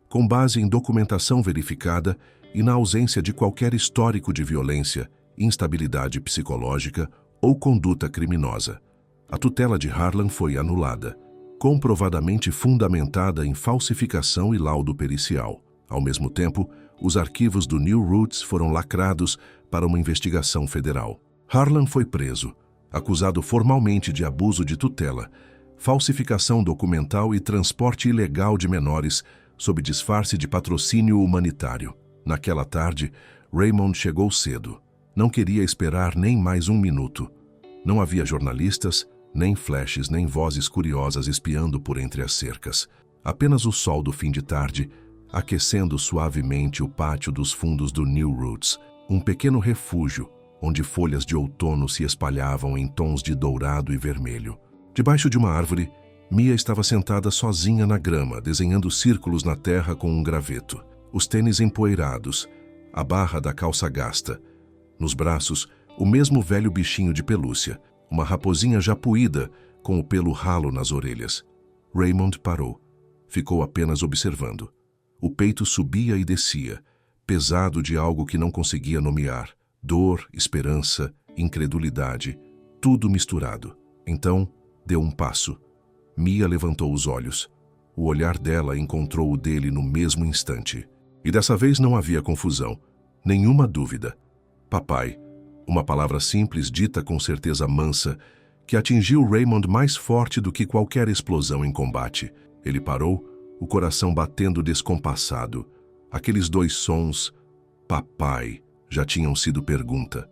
com base em documentação verificada e na ausência de qualquer histórico de violência, instabilidade psicológica ou conduta criminosa. A tutela de Harlan foi anulada, comprovadamente fundamentada em falsificação e laudo pericial. Ao mesmo tempo, os arquivos do New Roots foram lacrados para uma investigação federal. Harlan foi preso, acusado formalmente de abuso de tutela, falsificação documental e transporte ilegal de menores sob disfarce de patrocínio humanitário. Naquela tarde, Raymond chegou cedo. Não queria esperar nem mais 1 minuto. Não havia jornalistas, nem flashes, nem vozes curiosas espiando por entre as cercas. Apenas o sol do fim de tarde, aquecendo suavemente o pátio dos fundos do New Roots, um pequeno refúgio onde folhas de outono se espalhavam em tons de dourado e vermelho. Debaixo de uma árvore, Mia estava sentada sozinha na grama, desenhando círculos na terra com um graveto. Os tênis empoeirados, a barra da calça gasta. Nos braços, o mesmo velho bichinho de pelúcia, uma raposinha já puída, com o pelo ralo nas orelhas. Raymond parou. Ficou apenas observando. O peito subia e descia, pesado de algo que não conseguia nomear. Dor, esperança, incredulidade, tudo misturado. Então, deu um passo. Mia levantou os olhos. O olhar dela encontrou o dele no mesmo instante. E dessa vez não havia confusão, nenhuma dúvida. Papai, uma palavra simples dita com certeza mansa, que atingiu Raymond mais forte do que qualquer explosão em combate. Ele parou, o coração batendo descompassado. Aqueles 2 sons, papai, já tinham sido pergunta.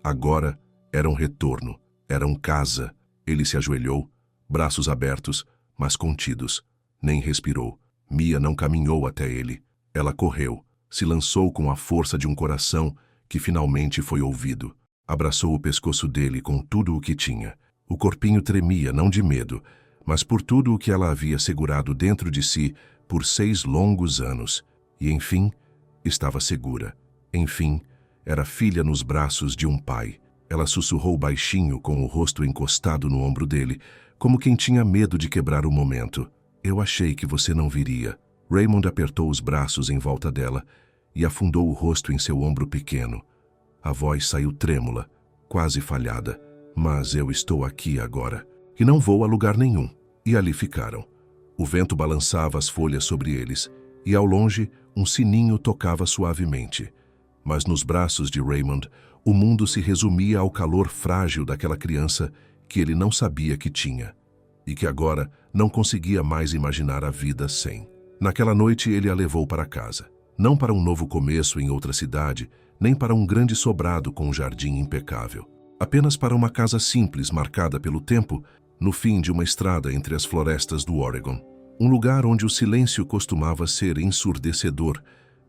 Agora eram retorno, eram casa. Ele se ajoelhou, braços abertos, mas contidos. Nem respirou. Mia não caminhou até ele. Ela correu, se lançou com a força de um coração que finalmente foi ouvido. Abraçou o pescoço dele com tudo o que tinha. O corpinho tremia, não de medo, mas por tudo o que ela havia segurado dentro de si por 6 longos anos. E, enfim, estava segura. Enfim, era filha nos braços de um pai. Ela sussurrou baixinho, com o rosto encostado no ombro dele, como quem tinha medo de quebrar o momento. Eu achei que você não viria. Raymond apertou os braços em volta dela e afundou o rosto em seu ombro pequeno. A voz saiu trêmula, quase falhada. Mas eu estou aqui agora, e não vou a lugar nenhum. E ali ficaram. O vento balançava as folhas sobre eles, e ao longe um sininho tocava suavemente. Mas nos braços de Raymond, o mundo se resumia ao calor frágil daquela criança que ele não sabia que tinha, e que agora não conseguia mais imaginar a vida sem. Naquela noite ele a levou para casa, não para um novo começo em outra cidade, nem para um grande sobrado com um jardim impecável. Apenas para uma casa simples marcada pelo tempo, no fim de uma estrada entre as florestas do Oregon. Um lugar onde o silêncio costumava ser ensurdecedor,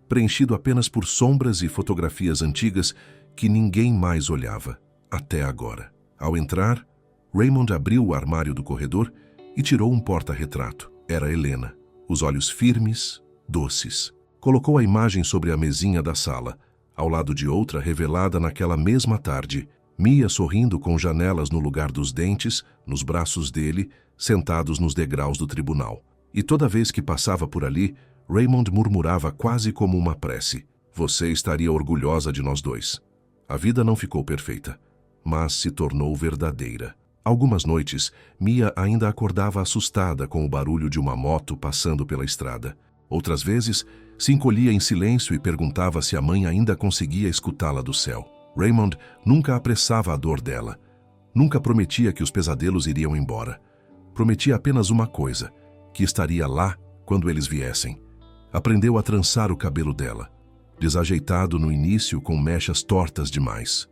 preenchido apenas por sombras e fotografias antigas que ninguém mais olhava, até agora. Ao entrar, Raymond abriu o armário do corredor e tirou um porta-retrato. Era Helena, os olhos firmes, doces. Colocou a imagem sobre a mesinha da sala, ao lado de outra revelada naquela mesma tarde, Mia sorrindo com janelas no lugar dos dentes, nos braços dele, sentados nos degraus do tribunal. E toda vez que passava por ali, Raymond murmurava quase como uma prece. Você estaria orgulhosa de nós dois. A vida não ficou perfeita, mas se tornou verdadeira. Algumas noites, Mia ainda acordava assustada com o barulho de uma moto passando pela estrada. Outras vezes, se encolhia em silêncio e perguntava se a mãe ainda conseguia escutá-la do céu. Raymond nunca apressava a dor dela. Nunca prometia que os pesadelos iriam embora. Prometia apenas uma coisa, que estaria lá quando eles viessem. Aprendeu a trançar o cabelo dela, desajeitado no início com mechas tortas demais.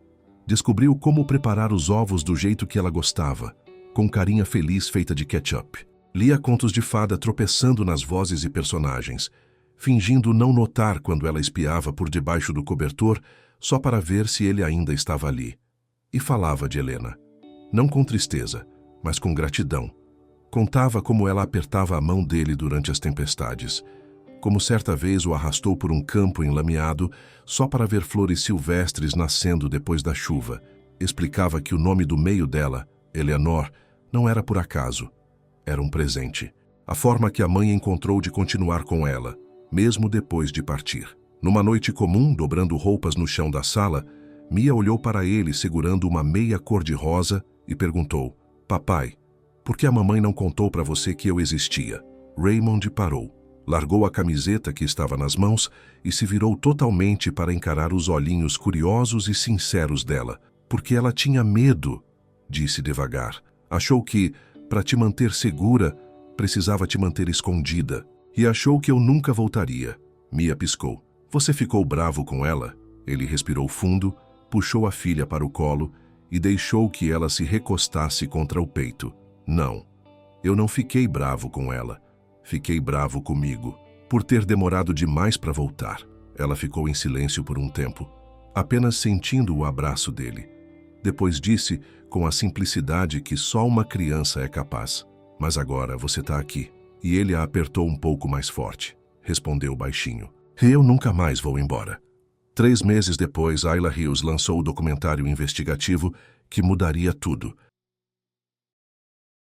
Descobriu como preparar os ovos do jeito que ela gostava, com carinha feliz feita de ketchup. Lia contos de fada tropeçando nas vozes e personagens, fingindo não notar quando ela espiava por debaixo do cobertor só para ver se ele ainda estava ali. E falava de Helena. Não com tristeza, mas com gratidão. Contava como ela apertava a mão dele durante as tempestades, como certa vez o arrastou por um campo enlameado só para ver flores silvestres nascendo depois da chuva. Explicava que o nome do meio dela, Eleanor, não era por acaso. Era um presente. A forma que a mãe encontrou de continuar com ela, mesmo depois de partir. Numa noite comum, dobrando roupas no chão da sala, Mia olhou para ele segurando uma meia cor-de-rosa e perguntou: "Papai, por que a mamãe não contou para você que eu existia?" Raymond parou, largou a camiseta que estava nas mãos e se virou totalmente para encarar os olhinhos curiosos e sinceros dela. "Porque ela tinha medo", disse devagar. "Achou que, para te manter segura, precisava te manter escondida. E achou que eu nunca voltaria." Mia piscou. "Você ficou bravo com ela?" Ele respirou fundo, puxou a filha para o colo e deixou que ela se recostasse contra o peito. "Não, eu não fiquei bravo com ela. Fiquei bravo comigo, por ter demorado demais para voltar." Ela ficou em silêncio por um tempo, apenas sentindo o abraço dele. Depois disse, com a simplicidade que só uma criança é capaz: "Mas agora você está aqui." E ele a apertou um pouco mais forte. Respondeu baixinho: "Eu nunca mais vou embora." 3 meses depois, Ayla Hills lançou o documentário investigativo que mudaria tudo.